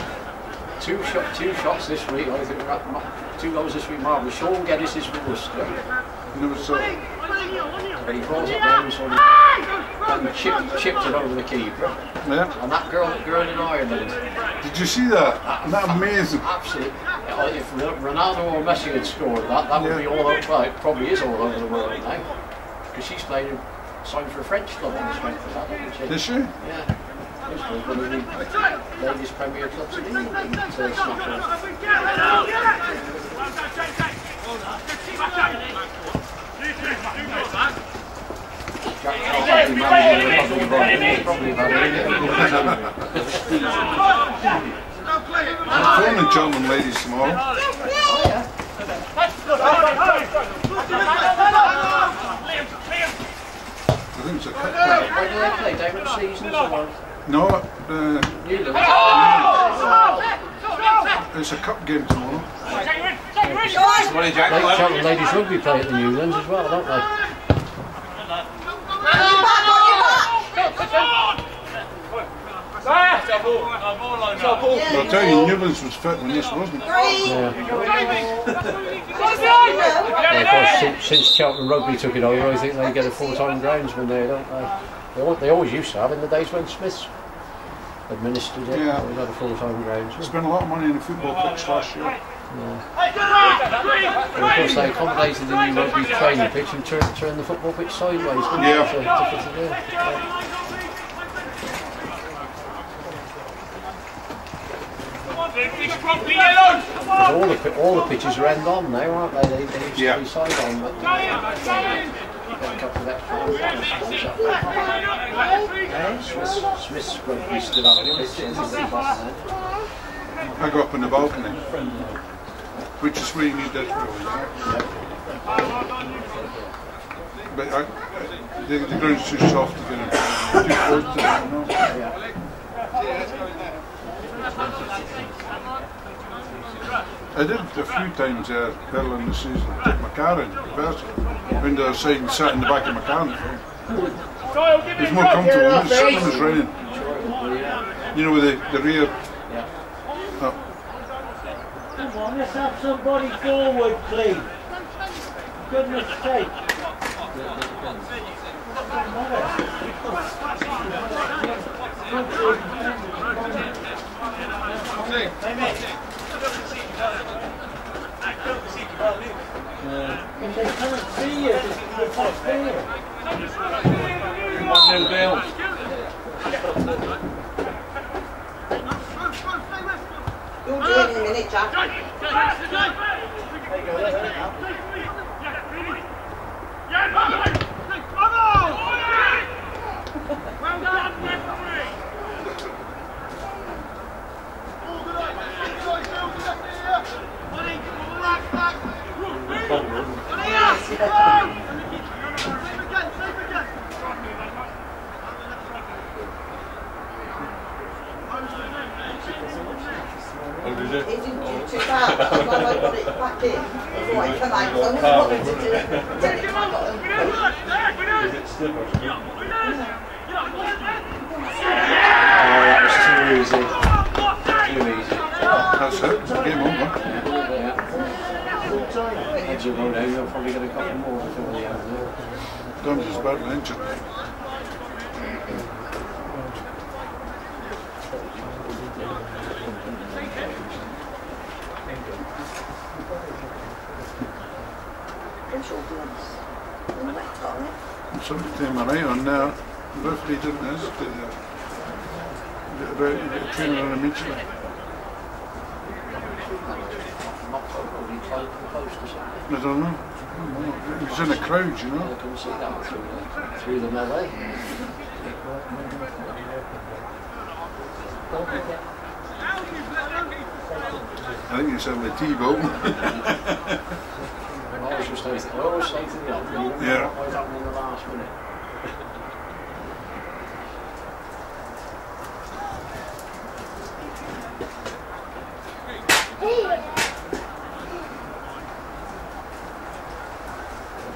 two shots this week. I think we're at 2 goals this week. Marvellous. Sean Geddes is from Worcester. Never saw it. But he balls up there and sort of chipped it over the keeper. Yeah. And that girl in Ireland. Did you see that? Isn't that amazing? Absolutely. If Ronaldo or Messi had scored that would be all over. Well, it probably is all over the world now. Because she's playing. Signed for a French club on the strength of that, didn't she? Did she? Yeah. It's one of the ladies' Premier clubs in England to snatch her. Probably about I'm phoning Cheltenham ladies tomorrow. I think it's a cup game. Where do they play? Diamond Seasons or? No, Newland. it's a cup game tomorrow. Morning, Jack. Cheltenham Ladies Rugby play at the Newlands as well, don't they? I'll tell you, Newlands was fit when this wasn't. Of course, since Cheltenham Rugby took it over, I think they get a full-time groundsman there, don't they? They always used to have in the days when Smiths administered it. Yeah. We had a full-time groundsman. Spent a lot of money on the football pitch last year. And of course, they accommodated the new rugby training pitch and turned the football pitch sideways. Didn't they? Yeah. To fit it in. All the pitches are end on now, aren't they? They used to be side on, but a couple of extra Smith's rugby stood up in pitches. I go up in the balcony, which is where you need that really. But the ground's too soft to get in. Too close to it, you know? I did a few times earlier in the season, take my car in, window side and sat in the back of my car. It's more comfortable when it's sitting when it's raining. You know, with the rear. Come on, let's have somebody forward, please. Goodness sake. If they can't see you, it's not fair. One nil Bill. You'll do it in a minute, Jack. Well done, referee! He didn't do too bad, that's why I got it back in before I come out. So I wanted to do it until it got Is it stiff or something? That was too easy. Too easy. That's it, game over. As you go down, you'll probably get a couple more before the end. Guns is about an inch. Somebody came right on there. The referee didn't hesitate there. You get a trainer on immediately. I don't know. He was in a crowd, you know. I couldn't see that through the melee. I think it's on the T-boat. I always stay to the end. Yeah. What happened in the last minute?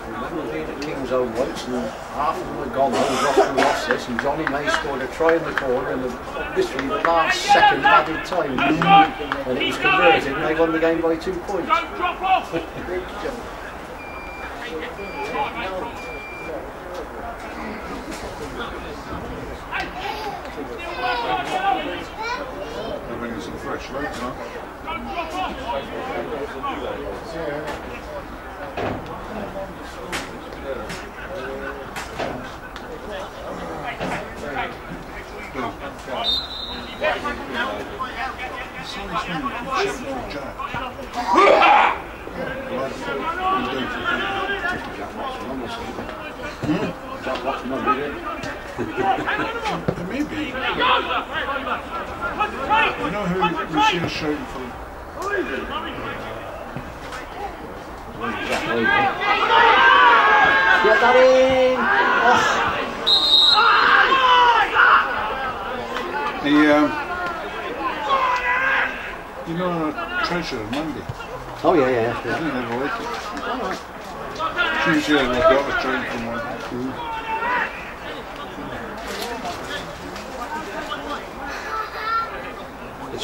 Remember being at King's Own once and half of them had gone home, lost this, and Johnny May scored a try in the corner in literally the last second added time. And it was converted and they won the game by 2 points. Don't drop off! They're bringing some fresh legs, huh? Maybe. You know who Lucia's shouting for? Get that in! You know Treasure Monday? Oh yeah. I didn't ever like it. She was here and my daughter trained from one. It's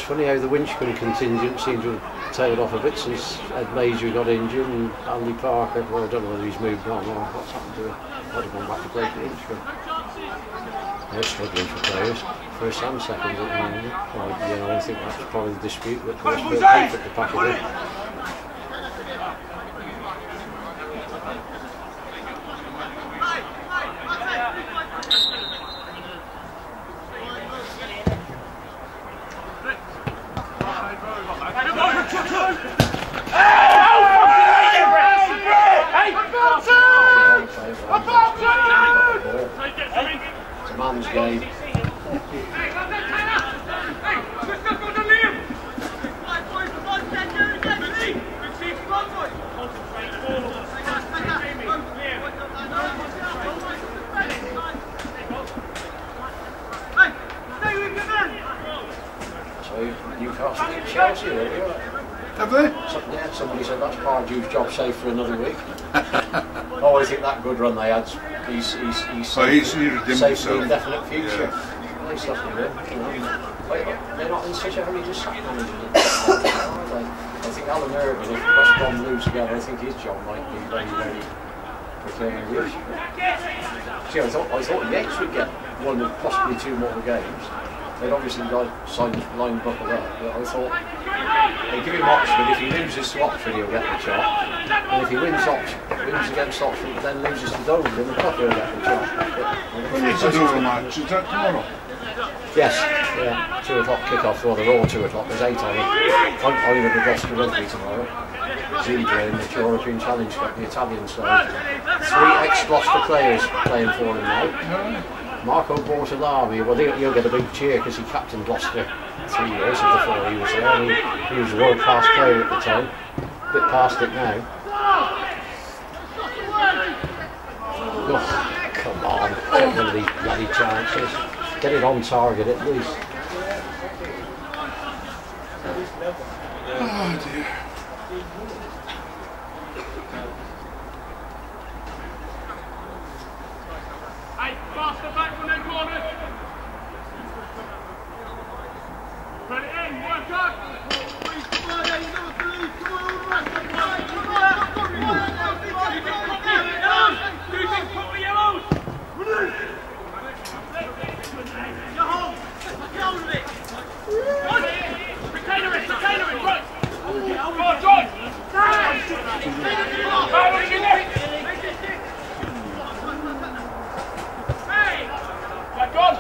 funny how the Winchcombe contingent seemed to have tailed off a bit since Ed Major got injured and Andy Parker, well, I don't know whether he's moved on or what's happened to him. Might have gone back to play for Winchcombe. They're struggling for players, first and second at the moment. Well, you know, I think that's probably the dispute that caused Bill Keith at the back of it. It's a man's game. So Newcastle beat Chelsea earlier. Have they? Yeah, somebody said that's Pardew's job safe for another week. Oh, I think that good run they had, he's safe for an indefinite future. Yeah. Nice stuff to do, you know. They're not in such a hurry to sack management. I think Alan Irvin, if West Brom lose again, I think his job might be very, very precarious. See, I thought Yates would get one of possibly two more games. They'd obviously line buckle up, but I thought they give him Oxford. If he loses to Oxford, he'll get the chop. And if he wins against Oxford, but then loses to Dover, then the Pucker will get the chop. When is the Dover match? Is that tomorrow? Yes, yeah, 2 o'clock kick-off, well they're all 2 o'clock, there's 8 on it. I'm at the Gloucester Rugby tomorrow. Zebra in the European Challenge Cup, the Italian side. 3 ex-Gloucester players playing for him now. Marco Bortolami, well he'll get a big cheer because he captained Gloucester 3 years before he was there, and he was a world-class player at the time. A bit past it now. Oh, come on, take one of these bloody chances. Get it on target at least. Oh dear. Hey, faster back from their corners. Put it in, work up. Do things properly, yellows. You're home. Get hold of it. Retainer it, right. Go on, John. Hey! Back on!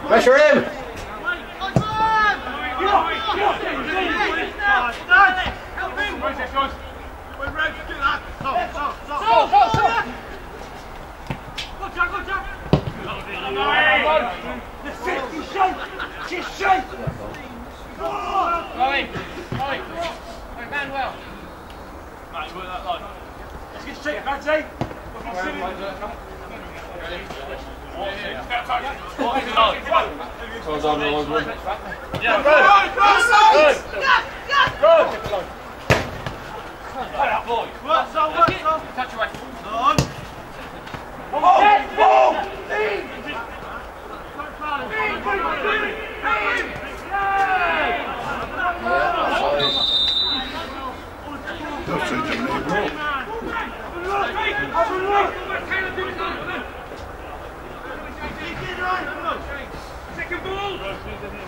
Pressure him! Let's get straight, Bradley. Well done, Roland. Yeah, go! Go! Touch away.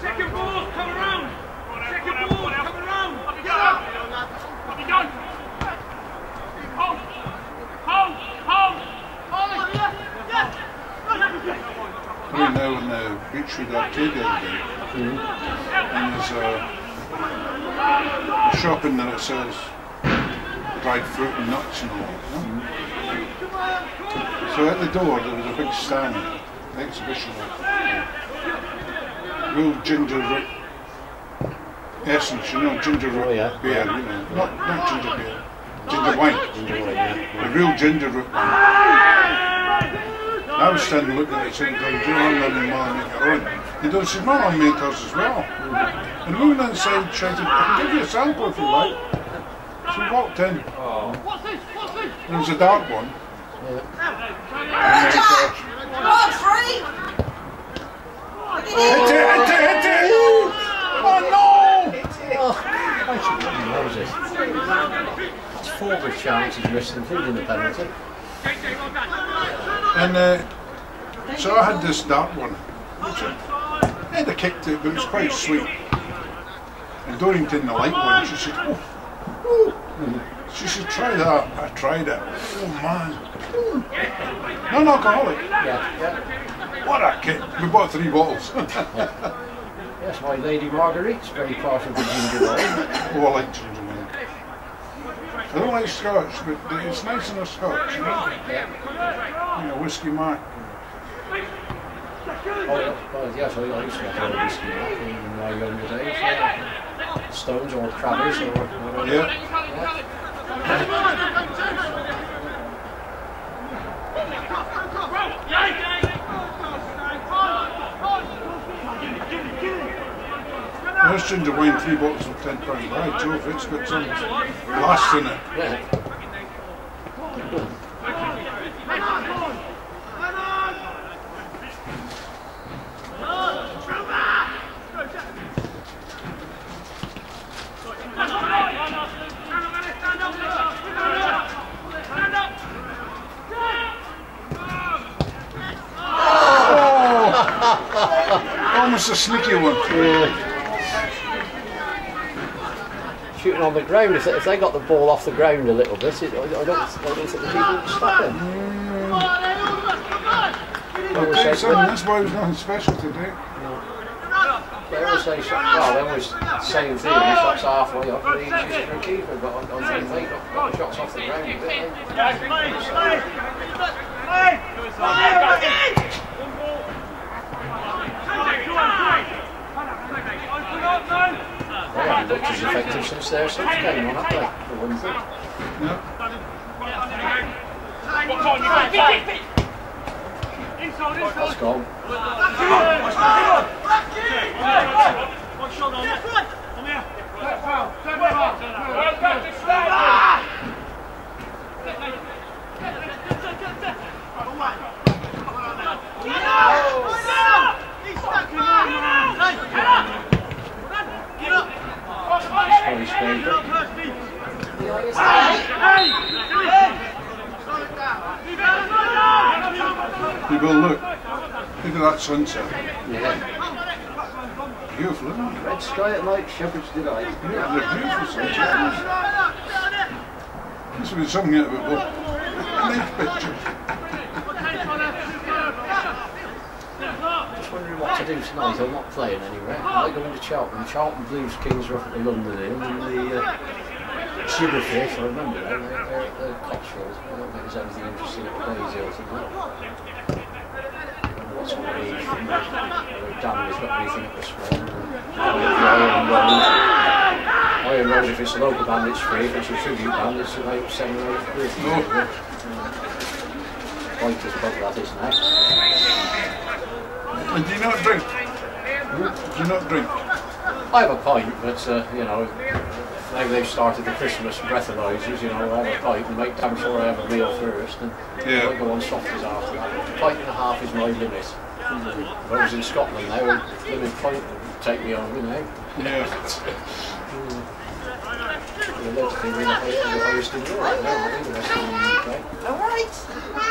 Second ball, come around. Second ball, come around. What have you done? Hold. We're now in the Beechwood Arcade the other day, and there's a shop in there that sells dried fruit and nuts and all that. So at the door there was a big stand, an exhibition of real ginger root essence, you know, ginger root beer, you know, not ginger beer, ginger wine, a real ginger root wine. I was standing looking at it saying, do you want to make your own? He does, says, no, I'll make ours as well. And we went inside, shouted, I can give you a sample if you like. So we walked in. There was a dark one. Hit it! Oh no! That's 4 good chances missed, including the penalty. And so I had this dark one. I had kicked it, but it was quite sweet. And Dorrington, the light one, she said, oh. She said, try that. I tried it. Oh man. Non-alcoholic. Yeah. What a kick. We bought 3 bottles. Yes, my Lady Marguerite's very partial to ginger wine. Oh, I like ginger wine. I don't like Scotch, but it's nice in a Scotch, you know? You know, whiskey mark. Well, yes, I used to have a whiskey mark in my younger days. Stones or Crabbers or whatever. Yeah. This ginger wine, 3 bottles of £10. Right, Joe, if it's got some glass in it. Yeah. Almost a sneaky one. Yeah. Shooting on the ground, if they got the ball off the ground a little bit, I don't think the people would stop him. Okay, son, that's why there's nothing special today. They always say, well, they always say in theory, shots halfway up, the easiest for a keeper, but I think they got the shots off the ground a bit. They haven't looked as effective since their subs came on, have they? For one thing. No. That's gone. One shot on it. Come here. People look at that sunset. Yeah. Beautiful, isn't it? Red sky at night, shepherd's delight. Yeah, they're beautiful sunsets. This would be something out of a book. Nice picture. Just wondering what to do tonight. I'm not playing anywhere. I might go into Charlton. Charlton Blues Kings are up at the London Inn, and the Gibberfish, I remember them, they're at the Cotswolds. I don't think there's anything interesting at the Daisy or something. What sort of age? Danny's got anything at the Swan. Iron Road, if it's a local band, it's free. If it's a tribute band, it's about 7 or 8 quid. Pointless pub that is now. And do you not drink? Do you not drink? I have a pint, but you know, now they've started the Christmas breathalyzers, you know, I have a pint and make damn sure I have a meal first, and I go on softies after that. A pint and a half is my limit. If I was in Scotland now, a limit pint would take me on, you know. Yeah. You're allowed to think we're the highest in Europe now, I think the rest of the UK. Alright.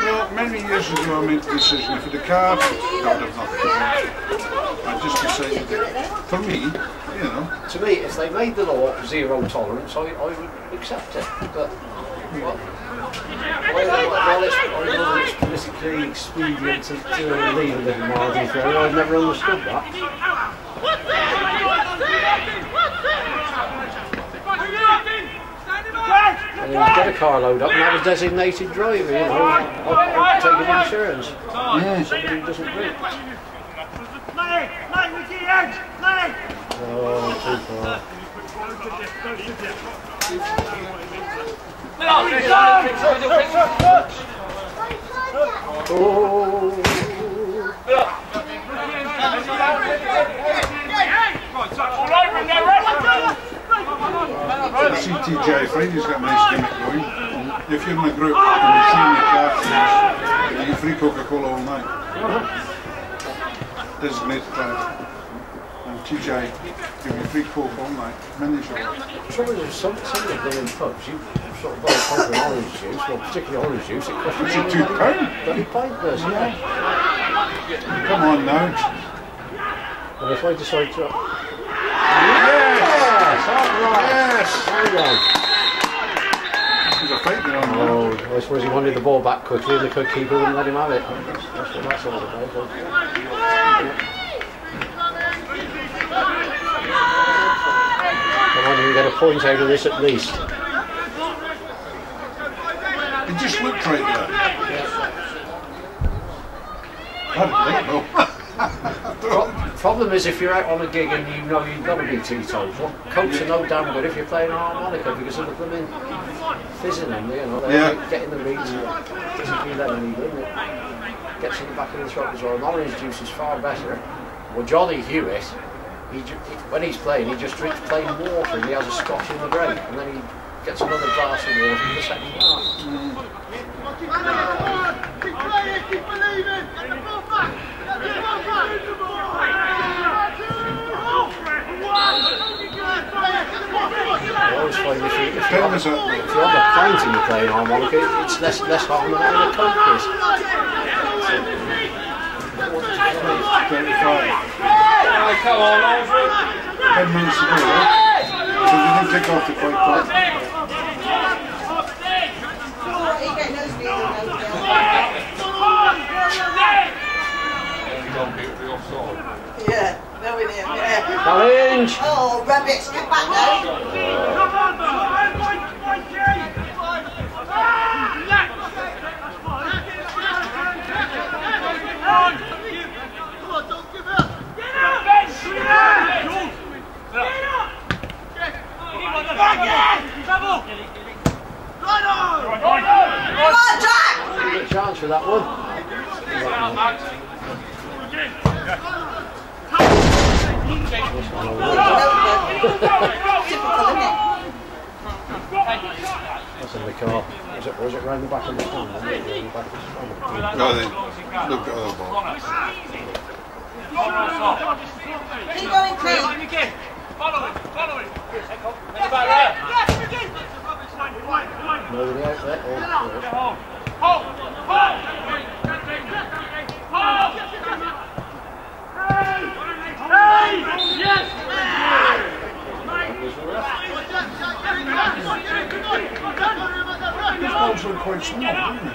Well, many years ago I made the decision for the car, I would have nothing. I just decided that, for me, you know. To me, if they made the law zero tolerance, I would accept it. But while it's politically expedient to leave a little margin for it, I've never understood that. And you get a car load up and have a designated driver, you know, I'll take an insurance. Somebody who doesn't drink. Oh, too far. CTJ Friday's got a nice gimmick going. If you're in a group and you're seeing your cartridge, you get free Coca-Cola all night. Designated driver. And TJ give you free Coke all night. Mini shop. Trouble is, some of the blooming pubs, you sort of buy a pint of orange juice, well, particularly orange juice, it costs you £2. bloody pint person. Come on now. And if I decide to... Yes! Alright! Yes! There we go. There's a fight going on now. Oh, I suppose he wanted the ball back quickly and the keeper wouldn't let him have it. That's what that's all about. Come on, you can get a point out of this at least. It just looked right there. I don't know. Problem is, if you're out on a gig and you know you've got to be teetotal, Cokes are no damn good if you're playing a harmonica because of the blooming fizzing them, you know, they're getting the reeds and it doesn't do that any good, and it gets in the back of the throat as well. And orange juice is far better. Well, Johnny Hewitt, when he's playing, he just drinks plain water and he has a scotch in the break, and then he gets another glass of water in the second half. Keep playing, keep believing, get the ball back, get the ball back. I always find if you're on the point and you're playing harmonica, it's less harm than having a Coke is. 25. Come on, Alfred. 10 minutes to go, right? So they didn't take off the quite quick. You get no speed and no yeah, no in him, yeah. Challenge! Oh, rabbits, get back now. Come on, Jack! Give it a chance for that one. That's in the car. Was it round the back of the stand? No, they looked at the ball. Keep going, Cleve. Follow it. Nobody out there. These balls were quite small, weren't they?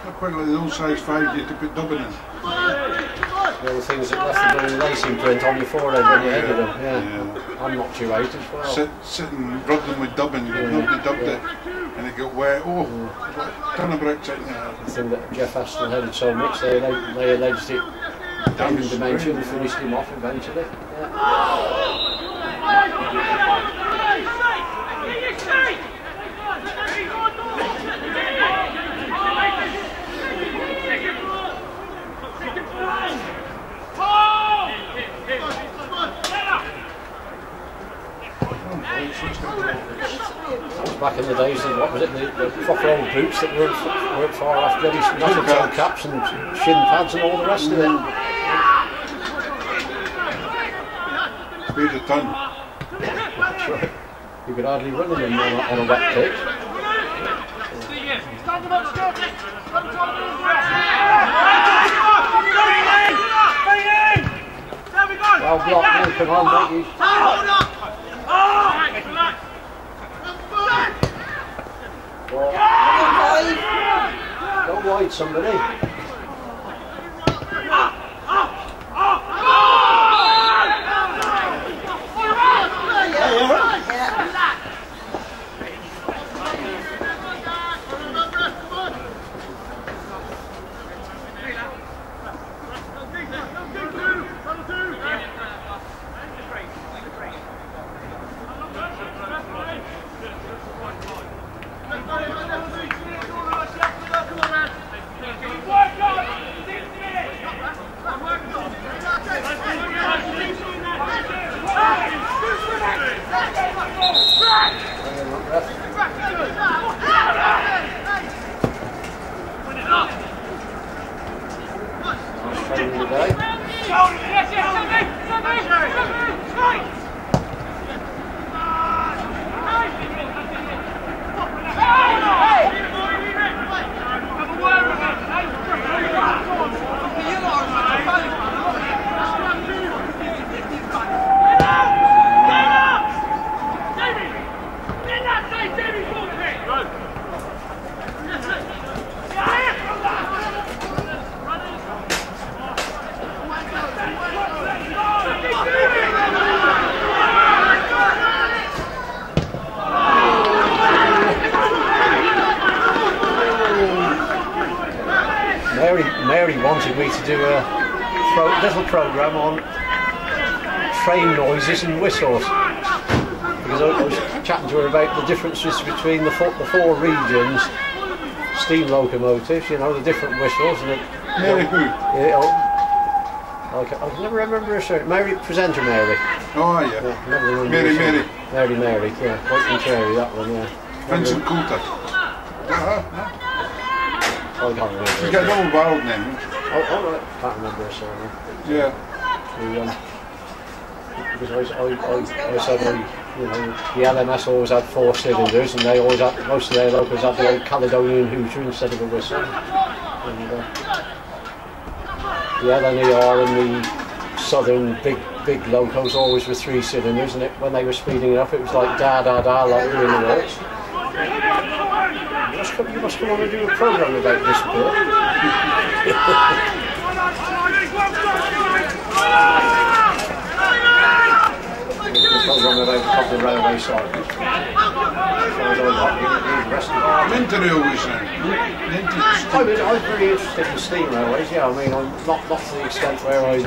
Not quite like the old size 5 you had to put dubbing in. The other things that left the little lacing print on your forehead when you headed them. Yeah. I'm not too out as well. Sit and rub them with dubbing, nobody dubbed it and it got wet. Oh, ton of bricks out there. The thing that Jeff Aston headed so much, they alleged it damaged dementia and finished him off eventually. Back in the days of, what was it, the proper old boots that weren't far off, bloody knuckle caps and shin pads and all the rest of it. Speed a ton. That's right. You could hardly run in them on a wet pitch. Well blocked, now come on, mate. Go wide, somebody. Nice training today. Mary wanted me to do a little programme on train noises and whistles, because I was chatting to her about the differences between the four regions, steam locomotives, you know, the different whistles. And Mary who? I can never remember her surname. Mary, presenter Mary. Oh yeah. Mary. Mary, yeah. Quite contrary, that one, yeah. Vincent Coulter. I can't remember. She's got a double barreled name. Oh, right. Can't remember her surname. Yeah. Because I said, you know, the LMS always had 4 cylinders, and they always had, most of their locals had the old Caledonian hooter instead of a whistle. And the LNER and the southern big locals always were 3 cylinders, and when they were speeding it up, it was like da da da, like we're in the works. You must come on and do a programme about this bit. Programme about the railway side. Into railways now. I was very interested in steam railways, yeah. I mean, I'm not to the extent where I'm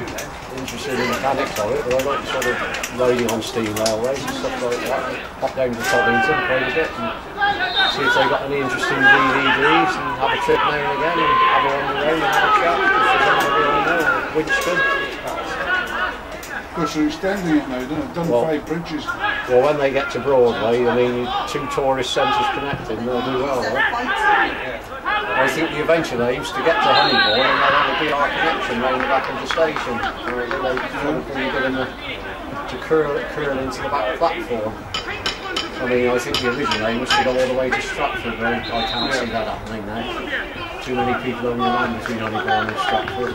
interested in the mechanics of it, but I like sort of riding on steam railways and stuff like that. Pop down to Toddington quite a bit and see if they've got any interesting DVDs, and have a trip now and again and have a on the road and have a chat if there's anybody I know, or Winston. Of course, they're extending it now, they've done 5 bridges. Well, when they get to Broadway, I mean, 2 tourist centres connected, and they'll do well, right? I think the eventual aim is to get to Honeybourne, and that'll be our connection round the back of the station. They sort of bring to curl into the back platform. I mean, I think the original aim was to go all the way to Stratford, but I can't see that happening now. Too many people on the line between Honeybourne and Stratford.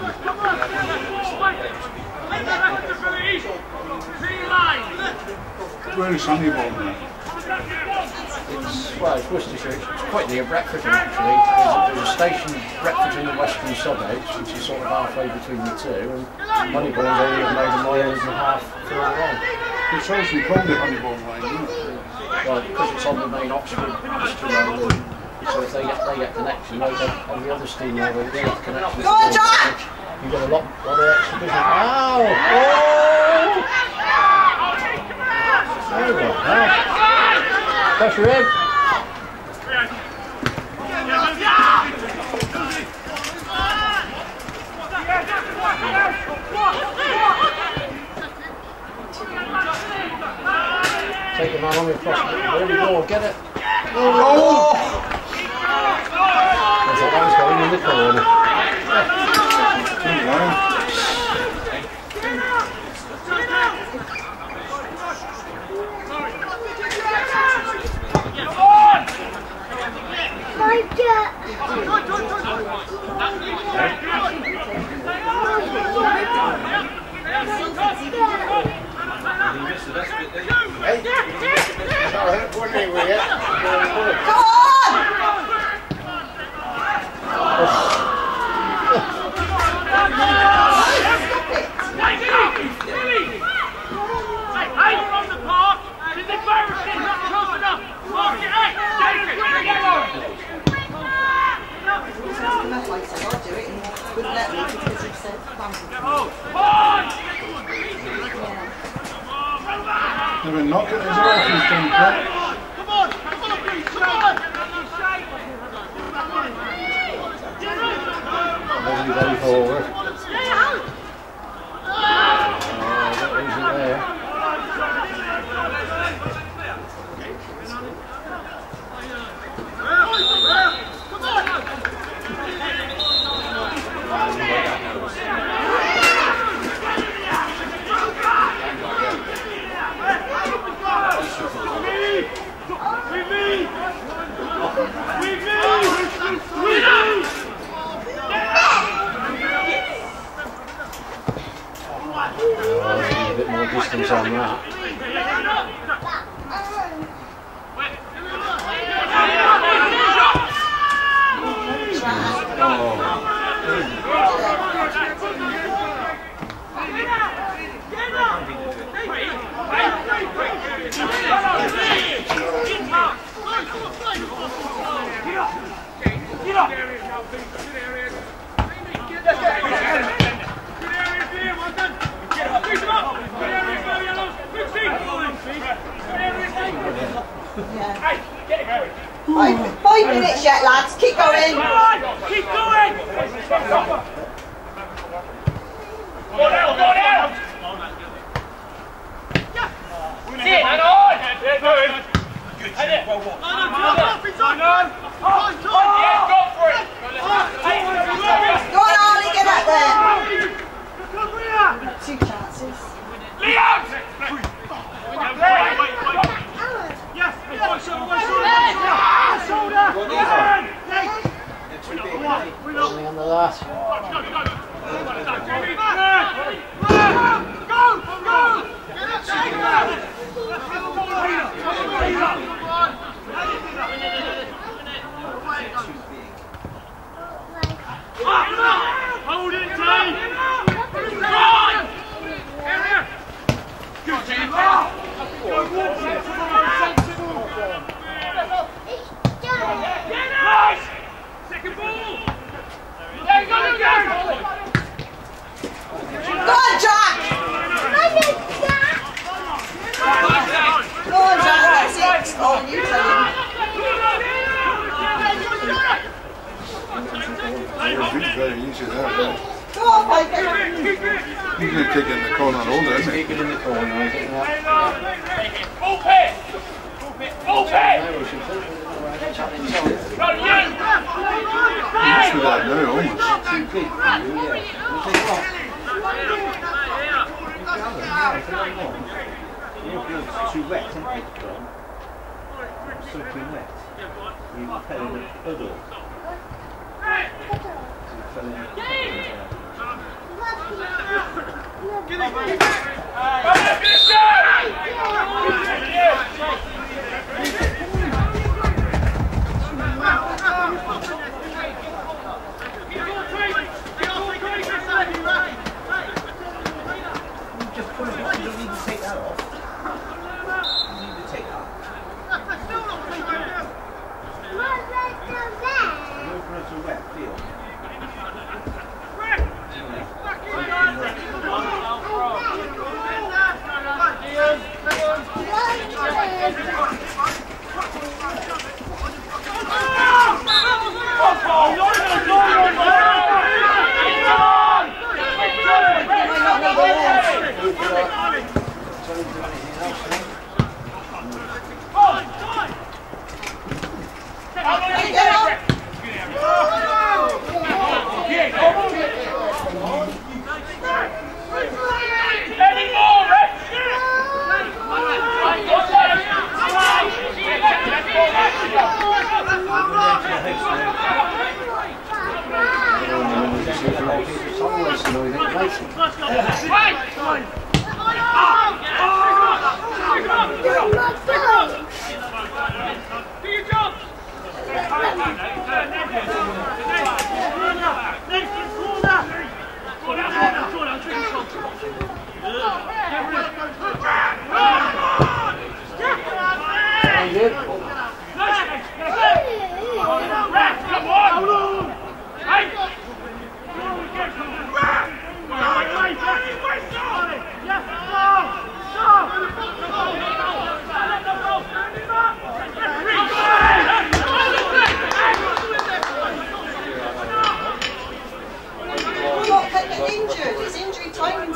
Where is Honeybourne now? It's Worcestershire. It's quite near Bretford actually. There's a station, Bretford in the western suburbs, which is sort of halfway between the two, and Honeybourne's only about a mile and a half further on. It's actually called the Honeybourne line, isn't it? Well, because it's on the main Oxford road, so if they get connection, like on the other steam railway, they get connection. Go on, Jack! You get a lot of extra business. Ow! Oh! There we go. Pressure in. Take the man on the cross. There we go. Get it. Oh! I thought that was going in the corner. They've been knocking his off, he's done that. Come on, Very forward. Not easy there. Yeah. Hey, get it going. 5 minutes yet, lads. Keep going. Come on, keep going. Go down, go down. See it, hang on. Yeah, good. Head it. Well, what? Yeah, go for it. Go on, Ollie, get up there. 2 chances. Leon! Yes, one shoulder. Only on the last one. Hold it tight! Good team! Nice! Second ball! There you go, Go on, Jack. Go on, Jack. That's it. Oh, you tell him. It's very easy there. Go on, Michael. He's going to take it in the corner and hold it, isn't he? Keep it in the corner, I think. Full pit! Full pit! Go you! He's with that now, almost. Too big for you, yeah. We'll take it off. Your blood's too wet, isn't it, John? Soaking wet. You fell in the puddle. You fell in the just put it on, you don't need to take that off. You need to take that. You're for us a wet field.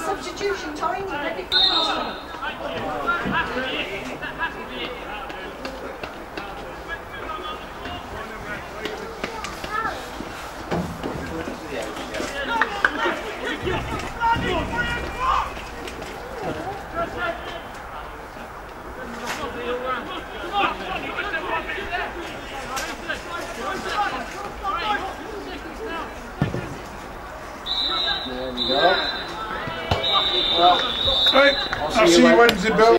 Substitution tiny, ready for us. Right, I'll see you Wednesday, Bill.